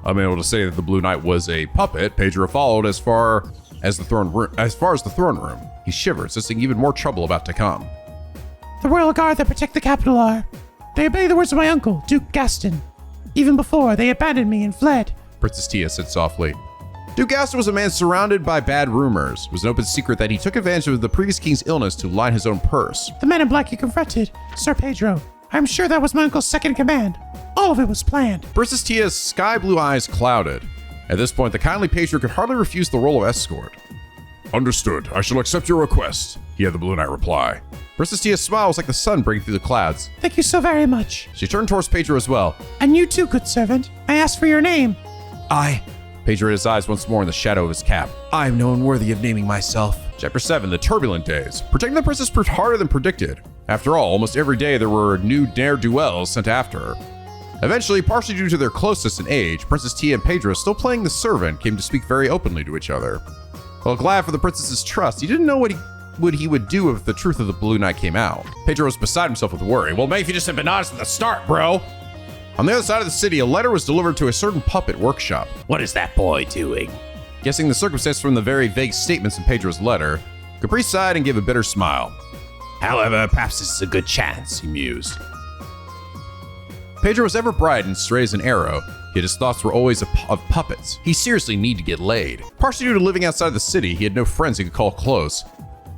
Unable to say that the Blue Knight was a puppet, Pedro followed as far as the throne room. He shivered, sensing even more trouble about to come. The royal guard that protect the capital are. They obey the words of my uncle, Duke Gaston. Even before, they abandoned me and fled. Princess Tia said softly. Duke Gaston was a man surrounded by bad rumors. It was an open secret that he took advantage of the previous king's illness to line his own purse. The man in black you confronted, Sir Pedro. I'm sure that was my uncle's second in command. All of it was planned. Princess Tia's sky blue eyes clouded. At this point, the kindly Pedro could hardly refuse the role of escort. Understood. I shall accept your request, he had the Blue Knight reply. Princess Tia's smile was like the sun breaking through the clouds. Thank you so very much. She turned towards Pedro as well. And you too, good servant. I asked for your name. Pedro hid his eyes once more in the shadow of his cap. I am no one worthy of naming myself. Chapter 7, The Turbulent Days. Protecting the princess proved harder than predicted. After all, almost every day there were new ne'er-do-wells sent after her. Eventually, partially due to their closeness in age, Princess Tia and Pedro, still playing the servant, came to speak very openly to each other. While glad for the princess's trust, he didn't know what he would do if the truth of the Blue Knight came out. Pedro was beside himself with worry. Well, maybe if you just had been honest at the start, bro. On the other side of the city, a letter was delivered to a certain puppet workshop. What is that boy doing? Guessing the circumstance from the very vague statements in Pedro's letter, Capri sighed and gave a bitter smile. However, perhaps this is a good chance, he mused. Pedro was ever bright and straight as an arrow, yet his thoughts were always of puppets. He seriously needed to get laid. Partially due to living outside the city, he had no friends he could call close,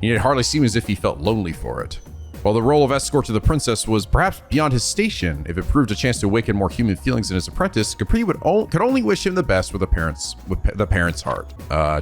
and it hardly seemed as if he felt lonely for it. While the role of escort to the princess was perhaps beyond his station, if it proved a chance to awaken more human feelings in his apprentice, Capri could only wish him the best with the parent's heart.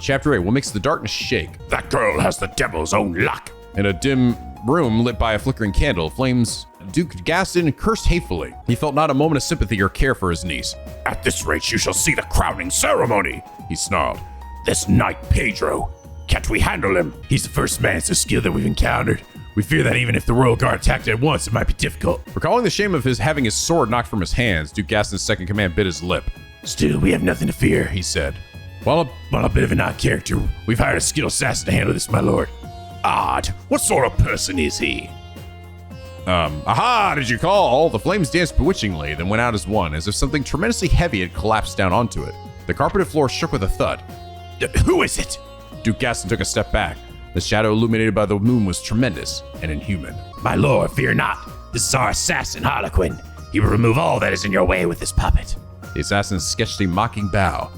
Chapter 8, what makes the darkness shake? That girl has the devil's own luck. In a dim room lit by a flickering candle, flames, Duke Gaston cursed hatefully. He felt not a moment of sympathy or care for his niece. At this rate, you shall see the crowning ceremony, he snarled. This knight Pedro. Can't we handle him? He's the first man so skilled that we've encountered. We fear that even if the royal guard attacked at once, it might be difficult. Recalling the shame of having his sword knocked from his hands, Duke Gaston's second command bit his lip. Still, we have nothing to fear, he said. While a bit of an odd character, we've hired a skilled assassin to handle this, my lord. Odd? What sort of person is he? Aha, did you call? The flames danced bewitchingly, then went out as one, as if something tremendously heavy had collapsed down onto it. The carpeted floor shook with a thud. Who is it? Duke Gaston took a step back. The shadow illuminated by the moon was tremendous and inhuman. My lord, fear not. This is our assassin, Harlequin. He will remove all that is in your way with this puppet. The assassin sketched a mocking bow.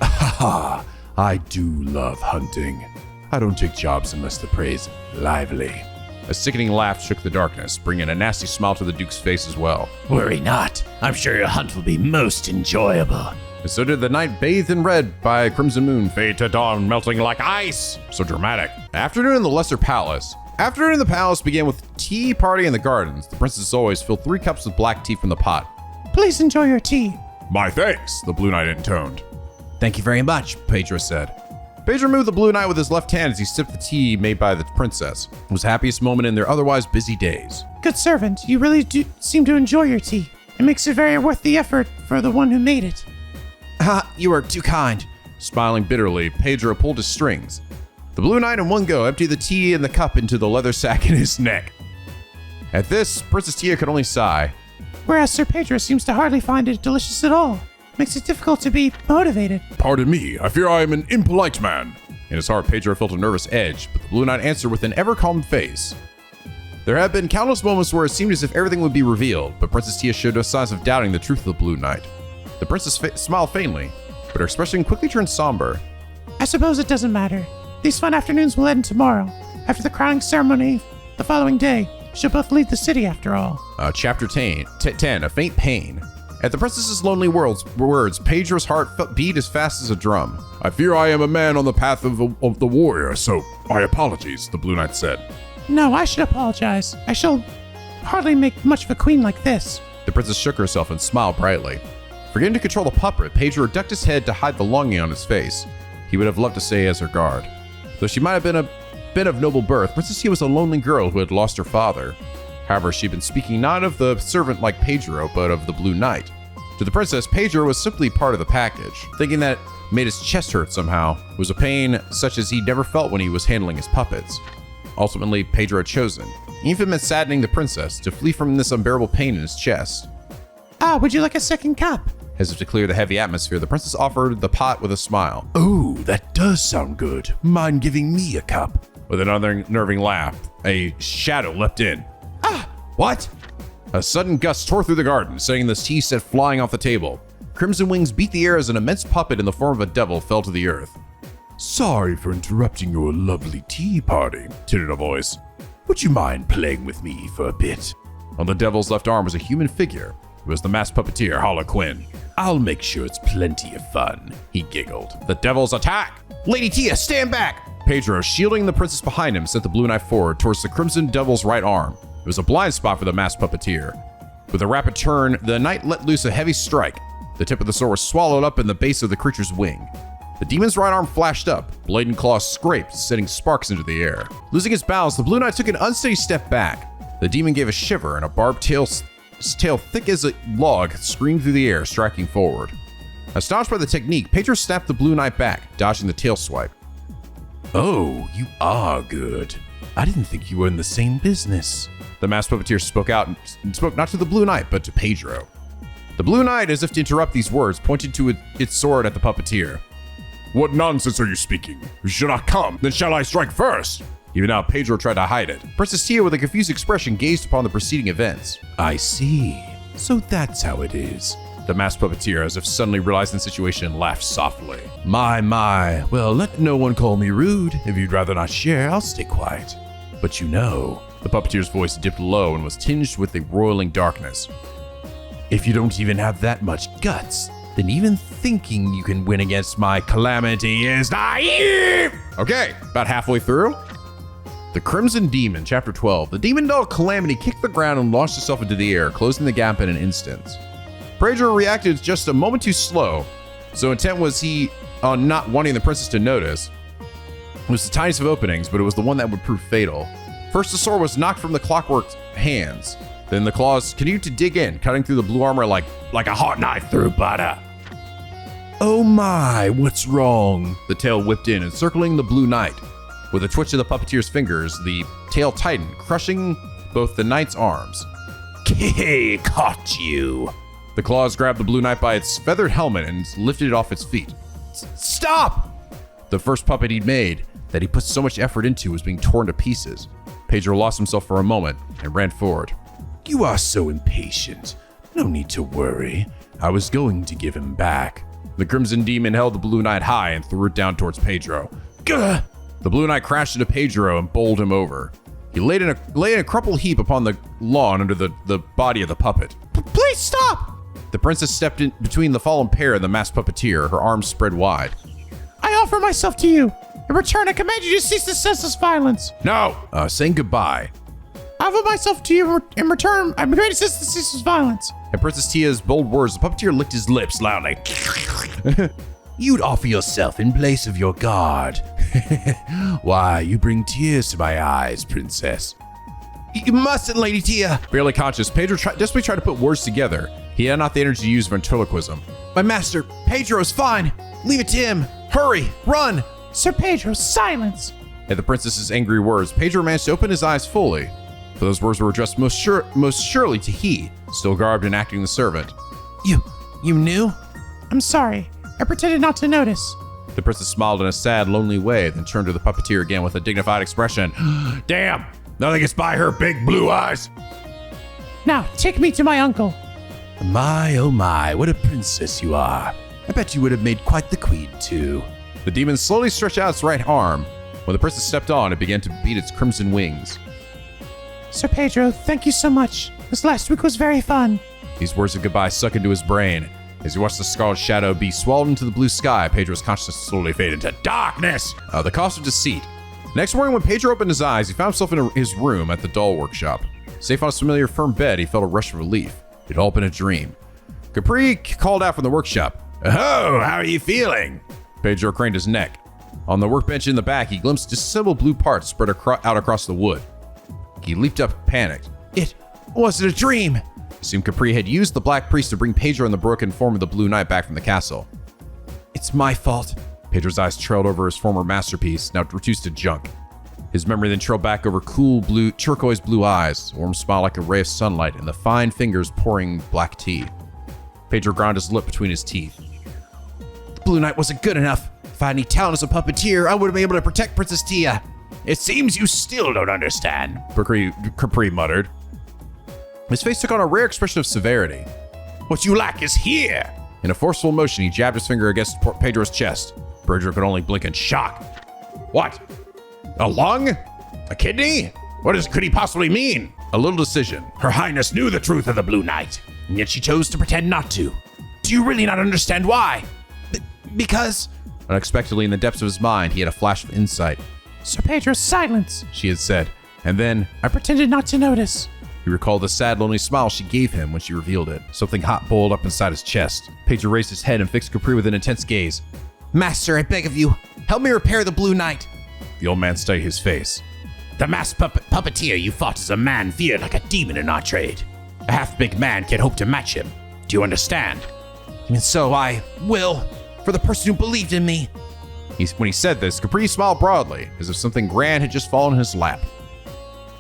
Ha! I do love hunting. I don't take jobs unless the prey's lively. A sickening laugh shook the darkness, bringing a nasty smile to the Duke's face as well. Worry not. I'm sure your hunt will be most enjoyable. And so did the night bathed in red by a crimson moon, fade to dawn, melting like ice. So dramatic. Afternoon in the lesser palace. Afternoon in the palace began with tea party in the gardens. The princess as always filled 3 cups with black tea from the pot. Please enjoy your tea. My thanks, the Blue Knight intoned. Thank you very much, Pedro said. Pedro moved the Blue Knight with his left hand as he sipped the tea made by the princess. It was the happiest moment in their otherwise busy days. Good servant, you really do seem to enjoy your tea. It makes it very worth the effort for the one who made it. You are too kind. Smiling bitterly, Pedro pulled his strings. The Blue Knight in one go emptied the tea in the cup into the leather sack in his neck. At this, Princess Tia could only sigh. Whereas Sir Pedro seems to hardly find it delicious at all. Makes it difficult to be motivated. Pardon me, I fear I am an impolite man. In his heart, Pedro felt a nervous edge, but the Blue Knight answered with an ever-calm face. There had been countless moments where it seemed as if everything would be revealed, but Princess Tia showed no signs of doubting the truth of the Blue Knight. The princess smiled faintly, but her expression quickly turned somber. I suppose it doesn't matter. These fun afternoons will end tomorrow. After the crowning ceremony the following day, she'll both leave the city after all. Chapter 10, a faint pain. At the princess's lonely words, Pedro's heart beat as fast as a drum. I fear I am a man on the path of the warrior, so my apologies, the Blue Knight said. No, I should apologize. I shall hardly make much of a queen like this. The princess shook herself and smiled brightly. Forgetting to control the puppet, Pedro ducked his head to hide the longing on his face. He would have loved to stay as her guard. Though she might have been of noble birth, Princess Tia was a lonely girl who had lost her father. However, she'd been speaking not of the servant like Pedro, but of the Blue Knight. To the princess, Pedro was simply part of the package. Thinking that made his chest hurt somehow was a pain such as he'd never felt when he was handling his puppets. Ultimately, Pedro had chosen, even if it meant saddening the princess, to flee from this unbearable pain in his chest. Would you like a second cup? As if to clear the heavy atmosphere, the princess offered the pot with a smile. Oh, that does sound good. Mind giving me a cup? With another unnerving laugh, a shadow leapt in. What? A sudden gust tore through the garden, sending the tea set flying off the table. Crimson wings beat the air as an immense puppet in the form of a devil fell to the earth. Sorry for interrupting your lovely tea party, tittered a voice. Would you mind playing with me for a bit? On the devil's left arm was a human figure. It was the masked puppeteer, Harlequin. I'll make sure it's plenty of fun, he giggled. The devil's attack! Lady Tia, stand back! Pedro, shielding the princess behind him, sent the Blue Knight forward towards the crimson devil's right arm. It was a blind spot for the masked puppeteer. With a rapid turn, the knight let loose a heavy strike. The tip of the sword was swallowed up in the base of the creature's wing. The demon's right arm flashed up, blade and claws scraped, sending sparks into the air. Losing its balance, the Blue Knight took an unsteady step back. The demon gave a shiver, and a barbed tail thick as a log screamed through the air, striking forward. Astonished by the technique, Pedro snapped the Blue Knight back, dodging the tail swipe. Oh, you are good. I didn't think you were in the same business. The masked puppeteer spoke out and spoke not to the Blue Knight, but to Pedro. The Blue Knight, as if to interrupt these words, pointed to its sword at the puppeteer. What nonsense are you speaking? You shall not come, then shall I strike first? Even now, Pedro tried to hide it. Princess Tia, with a confused expression, gazed upon the preceding events. I see. So that's how it is. The masked puppeteer, as if suddenly realizing the situation, laughed softly. My. Well, let no one call me rude. If you'd rather not share, I'll stay quiet. But you know, the puppeteer's voice dipped low and was tinged with a roiling darkness. If you don't even have that much guts, then even thinking you can win against my calamity is naive! Okay, about halfway through. The Crimson Demon, Chapter 12. The demon doll Calamity kicked the ground and launched itself into the air, closing the gap in an instant. Pedro reacted just a moment too slow, so intent was he on not wanting the princess to notice. It was the tiniest of openings, but it was the one that would prove fatal. First, the sword was knocked from the clockwork hands. Then the claws continued to dig in, cutting through the blue armor like a hot knife through butter. Oh my, what's wrong? The tail whipped in, encircling the Blue Knight. With a twitch of the puppeteer's fingers, the tail tightened, crushing both the knight's arms. Caught you. The claws grabbed the Blue Knight by its feathered helmet and lifted it off its feet. Stop! The first puppet he'd made, that he put so much effort into, was being torn to pieces. Pedro lost himself for a moment and ran forward. You are so impatient. No need to worry. I was going to give him back. The Crimson Demon held the Blue Knight high and threw it down towards Pedro. Gah! The Blue Knight crashed into Pedro and bowled him over. He lay in a crumpled heap upon the lawn under the body of the puppet. Please stop! The princess stepped in between the fallen pair and the masked puppeteer, her arms spread wide. I offer myself to you. In return, I command you to cease this senseless violence. No! Saying goodbye. I offer myself to you in return. I'm ready to cease this senseless violence. At Princess Tia's bold words, the puppeteer licked his lips loudly. You'd offer yourself in place of your guard. Why, you bring tears to my eyes, princess. You mustn't, Lady Tia. Barely conscious, Pedro desperately tried to put words together. He had not the energy to use ventriloquism. My master, Pedro is fine. Leave it to him. Hurry, run. Sir Pedro, silence. At the princess's angry words, Pedro managed to open his eyes fully. For those words were addressed most surely to he, still garbed and acting the servant. You knew? I'm sorry. I pretended not to notice. The princess smiled in a sad, lonely way, then turned to the puppeteer again with a dignified expression. Damn! Nothing gets by her big blue eyes! Now, take me to my uncle. My, oh my, what a princess you are. I bet you would have made quite the queen, too. The demon slowly stretched out its right arm. When the princess stepped on, it began to beat its crimson wings. Sir Pedro, thank you so much. This last week was very fun. These words of goodbye sunk into his brain. As he watched the scarlet shadow be swallowed into the blue sky, Pedro's consciousness slowly faded into darkness. The cost of deceit. Next morning, when Pedro opened his eyes, he found himself in his room at the doll workshop. Safe on his familiar firm bed, he felt a rush of relief. It had all been a dream. Capri called out from the workshop. Oh, how are you feeling? Pedro craned his neck. On the workbench in the back, he glimpsed disassembled blue parts spread out across the wood. He leaped up, panicked. It wasn't a dream. It seemed Capri had used the Black Priest to bring Pedro in the broken form of the Blue Knight back from the castle. It's my fault. Pedro's eyes trailed over his former masterpiece, now reduced to junk. His memory then trailed back over cool turquoise blue eyes, a warm smile like a ray of sunlight, and the fine fingers pouring black tea. Pedro ground his lip between his teeth. The Blue Knight wasn't good enough. If I had any talent as a puppeteer, I would have been able to protect Princess Tia. It seems you still don't understand, Capri muttered. His face took on a rare expression of severity. What you lack is here. In a forceful motion, he jabbed his finger against Pedro's chest. Pedro could only blink in shock. What? A lung? A kidney? What could he possibly mean? A little decision. Her Highness knew the truth of the Blue Knight, and yet she chose to pretend not to. Do you really not understand why? Because... Unexpectedly, in the depths of his mind, he had a flash of insight. Sir Pedro, silence, she had said, and then... I pretended not to notice. He recalled the sad, lonely smile she gave him when she revealed it. Something hot boiled up inside his chest. Pedro raised his head and fixed Capri with an intense gaze. Master, I beg of you, help me repair the Blue Knight. The old man studied his face. The masked puppeteer you fought as a man feared like a demon in our trade. A half-big man can't hope to match him. Do you understand? Even so, I will, for the person who believed in me. When he said this, Capri smiled broadly, as if something grand had just fallen in his lap.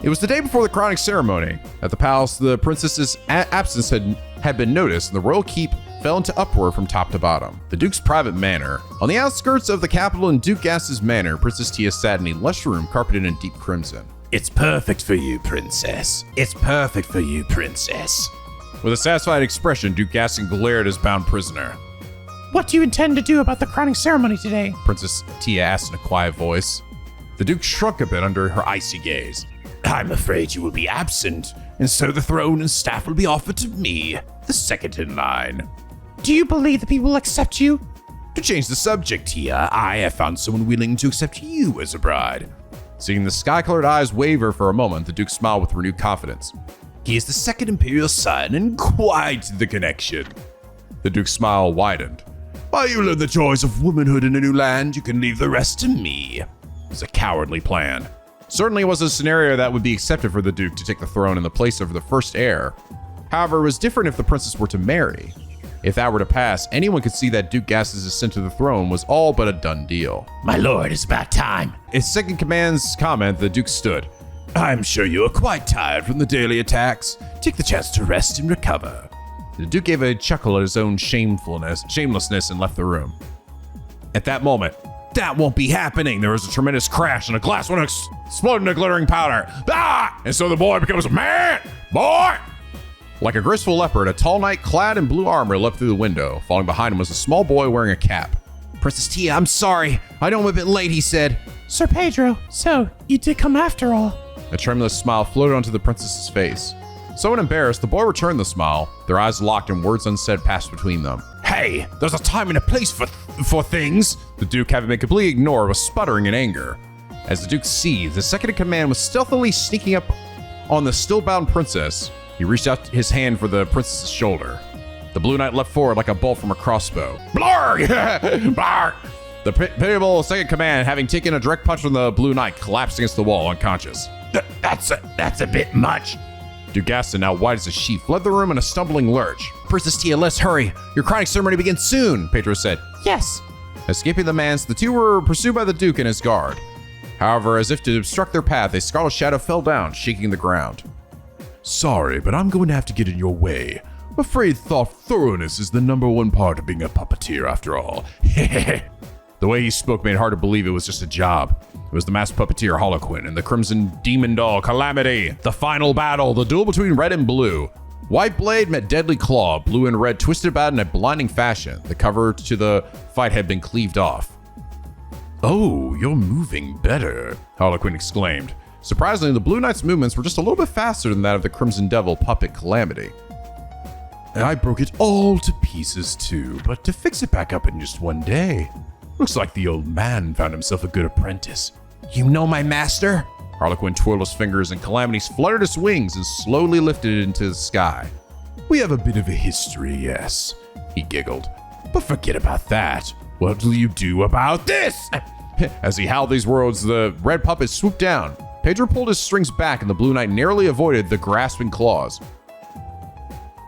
It was the day before the crowning ceremony. At the palace, the princess's absence had been noticed, and the royal keep fell into uproar from top to bottom. The Duke's private manor. On the outskirts of the capital in Duke Gas's manor, Princess Tia sat in a lush room carpeted in deep crimson. It's perfect for you, princess. It's perfect for you, princess. With a satisfied expression, Duke Gaston glared at his bound prisoner. What do you intend to do about the crowning ceremony today? Princess Tia asked in a quiet voice. The Duke shrunk a bit under her icy gaze. I'm afraid you will be absent, and so the throne and staff will be offered to me, the second in line. Do you believe the people will accept you? To change the subject, Tia, I have found someone willing to accept you as a bride. Seeing the sky-colored eyes waver for a moment, the Duke smiled with renewed confidence. He is the second imperial son and quite the connection. The Duke's smile widened. While you learn the joys of womanhood in a new land, you can leave the rest to me. It's a cowardly plan. Certainly it was a scenario that would be accepted for the Duke to take the throne in the place of the first heir. However, it was different if the princess were to marry. If that were to pass, anyone could see that Duke Gaston's ascent to the throne was all but a done deal. My lord, it's about time. His second command's comment, the Duke stood. I'm sure you are quite tired from the daily attacks. Take the chance to rest and recover. The Duke gave a chuckle at his own shamelessness and left the room. At that moment, that won't be happening. There was a tremendous crash and a glass went exploding into glittering powder. Ah! And so the boy becomes a man. Boy! Like a graceful leopard, a tall knight clad in blue armor leapt through the window. Following behind him was a small boy wearing a cap. Princess Tia, I'm sorry. I know I'm a bit late, he said. Sir Pedro, so you did come after all. A tremulous smile floated onto the princess's face. Somewhat embarrassed, the boy returned the smile. Their eyes locked and words unsaid passed between them. Hey, there's a time and a place for things. The Duke, having been completely ignored, was sputtering in anger. As the Duke seethed, the second in command was stealthily sneaking up on the still-bound princess. He reached out his hand for the princess's shoulder. The Blue Knight leapt forward like a bolt from a crossbow. Blarg! Blarg! The pitiable second command, having taken a direct punch from the Blue Knight, collapsed against the wall, unconscious. That's a bit much. Duke Gaston, now white as a sheet, fled the room in a stumbling lurch. Princess Tia, let's hurry. Your crowning ceremony begins soon, Pedro said. Yes. Escaping the manse, the two were pursued by the Duke and his guard. However, as if to obstruct their path, a scarlet shadow fell down, shaking the ground. Sorry, but I'm going to have to get in your way. I'm afraid thoroughness is the #1 part of being a puppeteer after all. The way he spoke made it hard to believe it was just a job. It was the masked puppeteer Harlequin and the crimson demon doll Calamity. The final battle, the duel between red and blue. White blade met deadly claw, blue and red twisted about in a blinding fashion. The cover to the fight had been cleaved off. Oh, you're moving better, Harlequin exclaimed. Surprisingly, the Blue Knight's movements were just a little bit faster than that of the Crimson Devil puppet Calamity. I broke it all to pieces too, but to fix it back up in just one day. Looks like the old man found himself a good apprentice. You know my master? Harlequin twirled his fingers and Calamity fluttered his wings and slowly lifted it into the sky. We have a bit of a history, yes, he giggled. But forget about that. What will you do about this? As he howled these words, the red puppet swooped down. Pedro pulled his strings back and the Blue Knight narrowly avoided the grasping claws.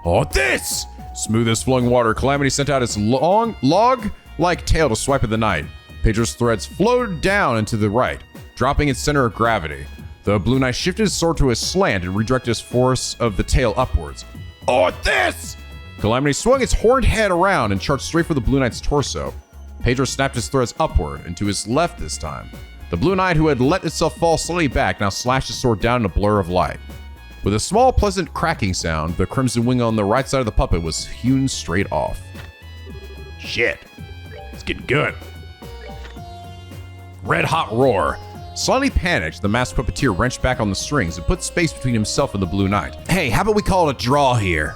Oh, this! Smooth as flowing water, Calamity sent out its long, log-like tail to swipe at the knight. Pedro's threads flowed down and to the right, dropping its center of gravity. The Blue Knight shifted his sword to a slant and redirected his force of the tail upwards. Oh, this! Calamity swung its horned head around and charged straight for the Blue Knight's torso. Pedro snapped his threads upward and to his left this time. The Blue Knight, who had let itself fall slightly back, now slashed his sword down in a blur of light. With a small, pleasant cracking sound, the crimson wing on the right side of the puppet was hewn straight off. Shit. It's getting good. Red hot roar. Slightly panicked, the masked puppeteer wrenched back on the strings and put space between himself and the Blue Knight. Hey, how about we call it a draw here?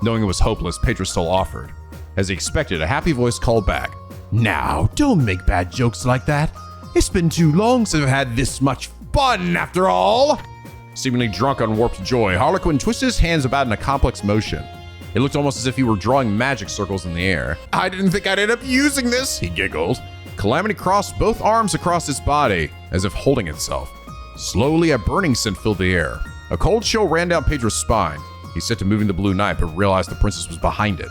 Knowing it was hopeless, Pedro still offered. As he expected, a happy voice called back. Now, don't make bad jokes like that. It's been too long since I've had this much fun, after all. Seemingly drunk on warped joy, Harlequin twisted his hands about in a complex motion. It looked almost as if he were drawing magic circles in the air. I didn't think I'd end up using this, he giggled. Calamity crossed both arms across its body, as if holding itself. Slowly, a burning scent filled the air. A cold chill ran down Pedro's spine. He set to moving the Blue Knight, but realized the princess was behind it.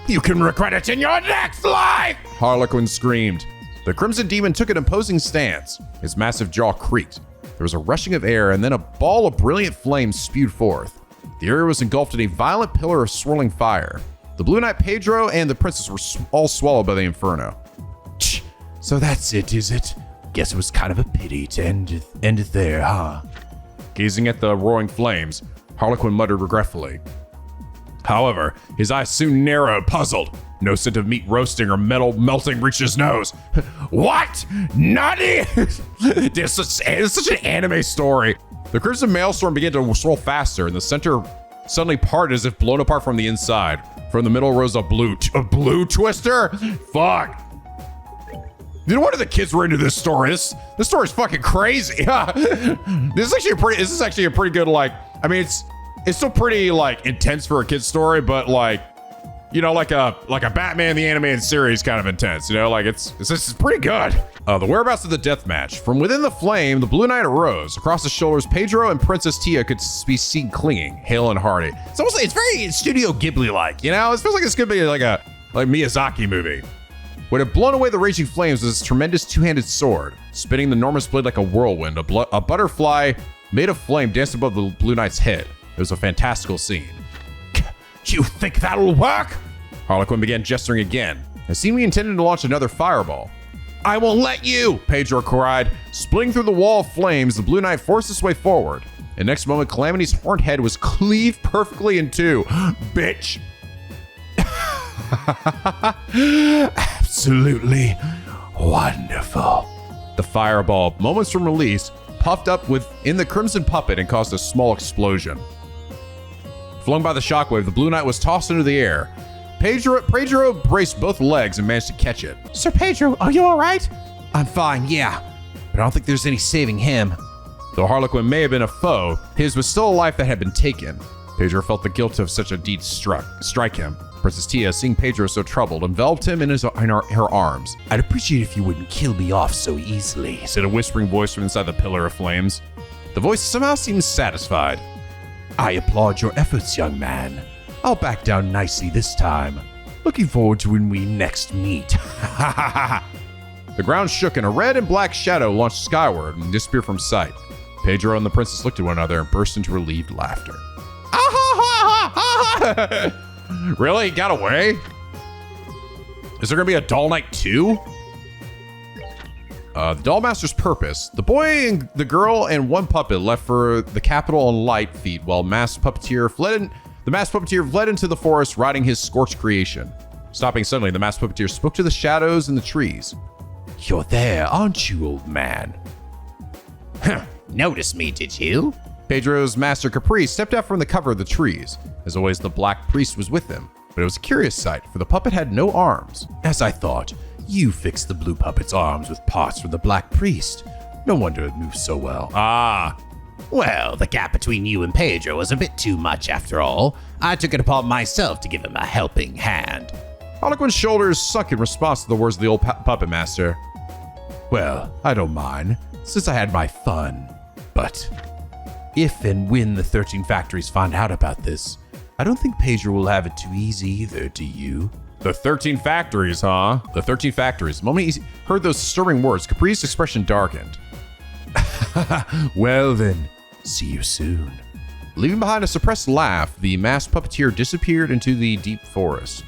You can regret it in your next life! Harlequin screamed. The Crimson Demon took an imposing stance. His massive jaw creaked. There was a rushing of air, and then a ball of brilliant flame spewed forth. The area was engulfed in a violent pillar of swirling fire. The Blue Knight, Pedro, and the princess were all swallowed by the inferno. So that's it, is it? Guess it was kind of a pity to end it there, huh? Gazing at the roaring flames, Harlequin muttered regretfully. However, his eyes soon narrowed, puzzled. No scent of meat roasting or metal melting reached his nose. What? Nani? It's such an anime story. The crimson maelstrom began to swirl faster, and the center suddenly parted as if blown apart from the inside. From the middle rose a blue twister? Fuck. No wonder the kids were into this story. This story's fucking crazy. This is actually a pretty good, like, I mean, it's still pretty, like, intense for a kid's story, but, like, you know, like a Batman the animated series kind of intense, you know, like it's pretty good. The whereabouts of the death match. From within the flame, the Blue Knight arose. Across his shoulders, Pedro and Princess Tia could be seen clinging, hale and hearty. It's very Studio Ghibli-like, you know? It feels like this could be like a Miyazaki movie. What had blown away the raging flames was this tremendous two-handed sword, spinning the enormous blade like a whirlwind. A butterfly made of flame danced above the Blue Knight's head. It was a fantastical scene. You think that'll work? Harlequin began gesturing again. It seemed he intended to launch another fireball. I won't let you, Pedro cried. Splitting through the wall of flames, the Blue Knight forced his way forward. The next moment, Calamity's horned head was cleaved perfectly in two. Bitch. Absolutely wonderful. The fireball, moments from release, puffed up within the crimson puppet and caused a small explosion. Flung by the shockwave, the Blue Knight was tossed into the air. Pedro braced both legs and managed to catch it. Sir Pedro, are you all right? I'm fine, yeah. But I don't think there's any saving him. Though Harlequin may have been a foe, his was still a life that had been taken. Pedro felt the guilt of such a deed strike him. Princess Tia, seeing Pedro so troubled, enveloped him in her arms. I'd appreciate if you wouldn't kill me off so easily, said a whispering voice from inside the pillar of flames. The voice somehow seemed satisfied. I applaud your efforts, young man. I'll back down nicely this time. Looking forward to when we next meet. The ground shook and a red and black shadow launched skyward and disappeared from sight. Pedro and the princess looked at one another and burst into relieved laughter. Really? He got away? Is there gonna be a Doll Knight 2? The Dollmaster's purpose. The boy and the girl and one puppet left for the capital on light feet while the masked puppeteer fled into the forest riding his scorched creation. Stopping suddenly, the masked puppeteer spoke to the shadows and the trees. You're there, aren't you, old man? Notice me, did you? Pedro's master Caprice stepped out from the cover of the trees. As always, the black priest was with him, but it was a curious sight, for the puppet had no arms. As I thought, you fixed the blue puppet's arms with parts from the black priest. No wonder it moves so well. Ah. Well, the gap between you and Pedro was a bit too much after all. I took it upon myself to give him a helping hand. Harlequin's shoulders sunk in response to the words of the old puppet master. Well, I don't mind, since I had my fun. But if and when the 13 factories find out about this, I don't think Pedro will have it too easy either, do you? The 13 factories, huh? The 13 factories. The moment he heard those stirring words, Caprice's expression darkened. Well then, see you soon. Leaving behind a suppressed laugh, the masked puppeteer disappeared into the deep forest.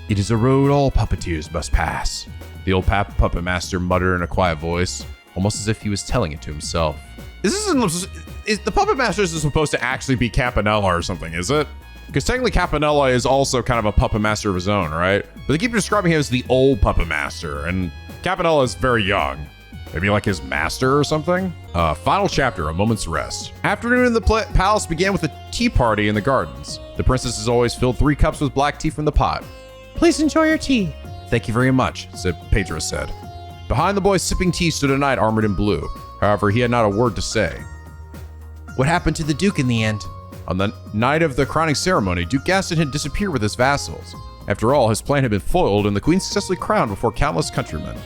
It is a road all puppeteers must pass, the old puppet master muttered in a quiet voice, almost as if he was telling it to himself. The puppet master isn't supposed to actually be Campanella or something, is it? Because technically Campanella is also kind of a puppet master of his own, right? But they keep describing him as the old puppet master, and Campanella is very young. Maybe like his master or something? Final chapter, A Moment's Rest. Afternoon in the palace began with a tea party in the gardens. The princess as always filled 3 cups with black tea from the pot. Please enjoy your tea. Thank you very much, Pedro said. Behind the boy sipping tea stood a knight armored in blue. However, he had not a word to say. What happened to the Duke in the end? On the night of the crowning ceremony, Duke Gaston had disappeared with his vassals. After all, his plan had been foiled and the queen successfully crowned before countless countrymen.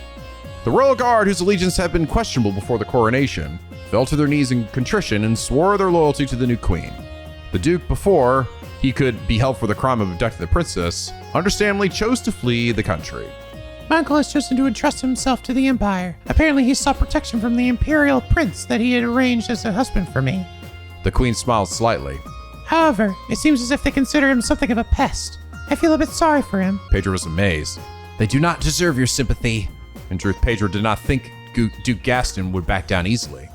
The royal guard, whose allegiance had been questionable before the coronation, fell to their knees in contrition and swore their loyalty to the new queen. The Duke, before he could be held for the crime of abducting the princess, understandably chose to flee the country. My uncle has chosen to entrust himself to the Empire. Apparently he sought protection from the imperial prince that he had arranged as a husband for me. The queen smiled slightly. However, it seems as if they consider him something of a pest. I feel a bit sorry for him. Pedro was amazed. They do not deserve your sympathy. In truth, Pedro did not think Duke Gaston would back down easily.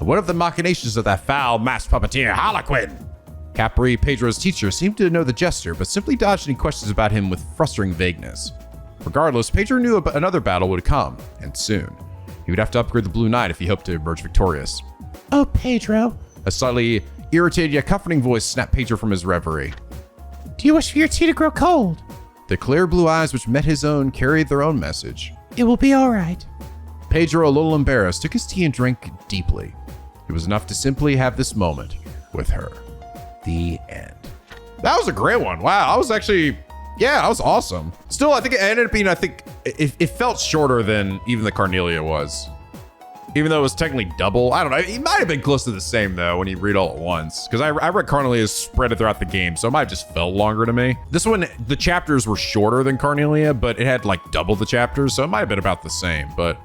What of the machinations of that foul masked puppeteer Harlequin? Capri, Pedro's teacher, seemed to know the jester, but simply dodged any questions about him with frustrating vagueness. Regardless, Pedro knew another battle would come, and soon. He would have to upgrade the Blue Knight if he hoped to emerge victorious. Oh, Pedro. A slightly irritated yet comforting voice snapped Pedro from his reverie. Do you wish for your tea to grow cold? The clear blue eyes which met his own carried their own message. It will be all right. Pedro, a little embarrassed, took his tea and drank deeply. It was enough to simply have this moment with her. The end. That was a great one. Wow, I was actually, that was awesome. Still, I think it ended up being, it felt shorter than even the Carnelia was. Even though it was technically double. I don't know. It might have been close to the same, though, when you read all at once. Because I read Carnelia spread it throughout the game, so it might have just felt longer to me. This one, the chapters were shorter than Carnelia, but it had, like, double the chapters, so it might have been about the same. But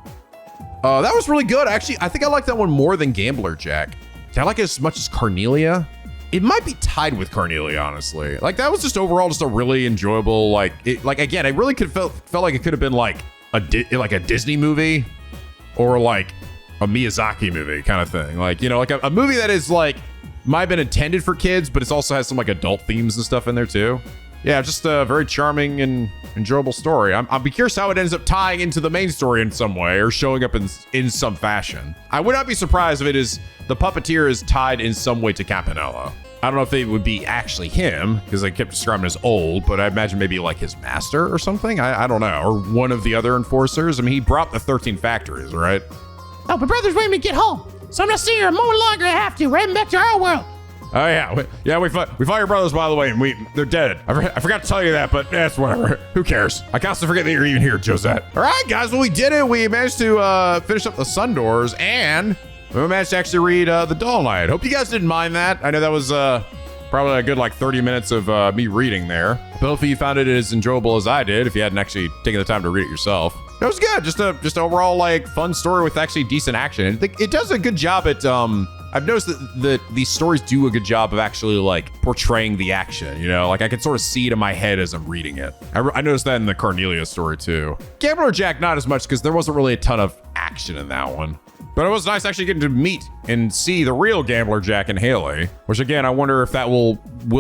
that was really good. Actually, I think I like that one more than Gambler Jack. Did I like it as much as Carnelia? It might be tied with Carnelia, honestly. Like, that was just overall just a really enjoyable, again, it really could felt like it could have been like a Disney movie or like a Miyazaki movie kind of thing. Like, you know, like a movie that is like, might have been intended for kids, but it also has some like adult themes and stuff in there too. Yeah, just a very charming and enjoyable story. I'll be curious how it ends up tying into the main story in some way or showing up in some fashion. I would not be surprised if the puppeteer is tied in some way to Campanella. I don't know if it would be actually him, because they kept describing him as old, but I imagine maybe like his master or something. I don't know. Or one of the other enforcers. I mean, he brought the 13 factories, right? Oh, my brother's waiting to get home, so I'm not staying here more longer. I have to. We're heading back to our world. Oh yeah, we fought your brothers, by the way, and they're dead. I forgot to tell you that, but that's whatever. Who cares? I constantly forget that you're even here, Josette. All right, guys, well, we did it. We managed to finish up the Sun Doors, and we managed to actually read the Dull Knight. Hope you guys didn't mind that. I know that was probably a good 30 minutes of me reading there. But hopefully you found it as enjoyable as I did if you hadn't actually taken the time to read it yourself. It was good. Just overall fun story with actually decent action. And it does a good job at I've noticed that these stories do a good job of actually portraying the action, you know? Like I can sort of see it in my head as I'm reading it. I noticed that in the Carnelia story too. Gambler Jack, not as much because there wasn't really a ton of action in that one. But it was nice actually getting to meet and see the real Gambler Jack and Haley, which again, I wonder if that will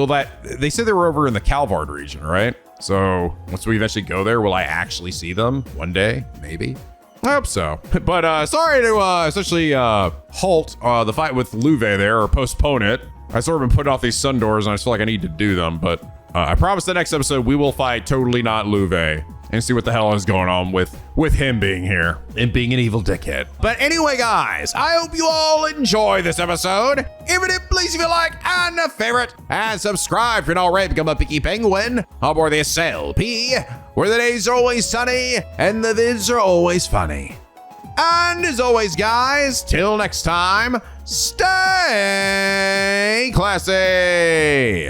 that, they said they were over in the Calvard region, right? So once we eventually go there, will I actually see them one day? Maybe. I hope so. But sorry to essentially halt the fight with Louve there, or postpone it. I sort of been putting off these Sun Doors and I just feel like I need to do them, but I promise the next episode we will fight Totally Not Louve and see what the hell is going on with him being here and being an evil dickhead. But anyway, guys, I hope you all enjoy this episode. If it did, please, if you like, and a favorite, and subscribe if you're not already, become a picky penguin aboard the SLP, where the days are always sunny and the vids are always funny. And as always, guys, till next time, stay classy.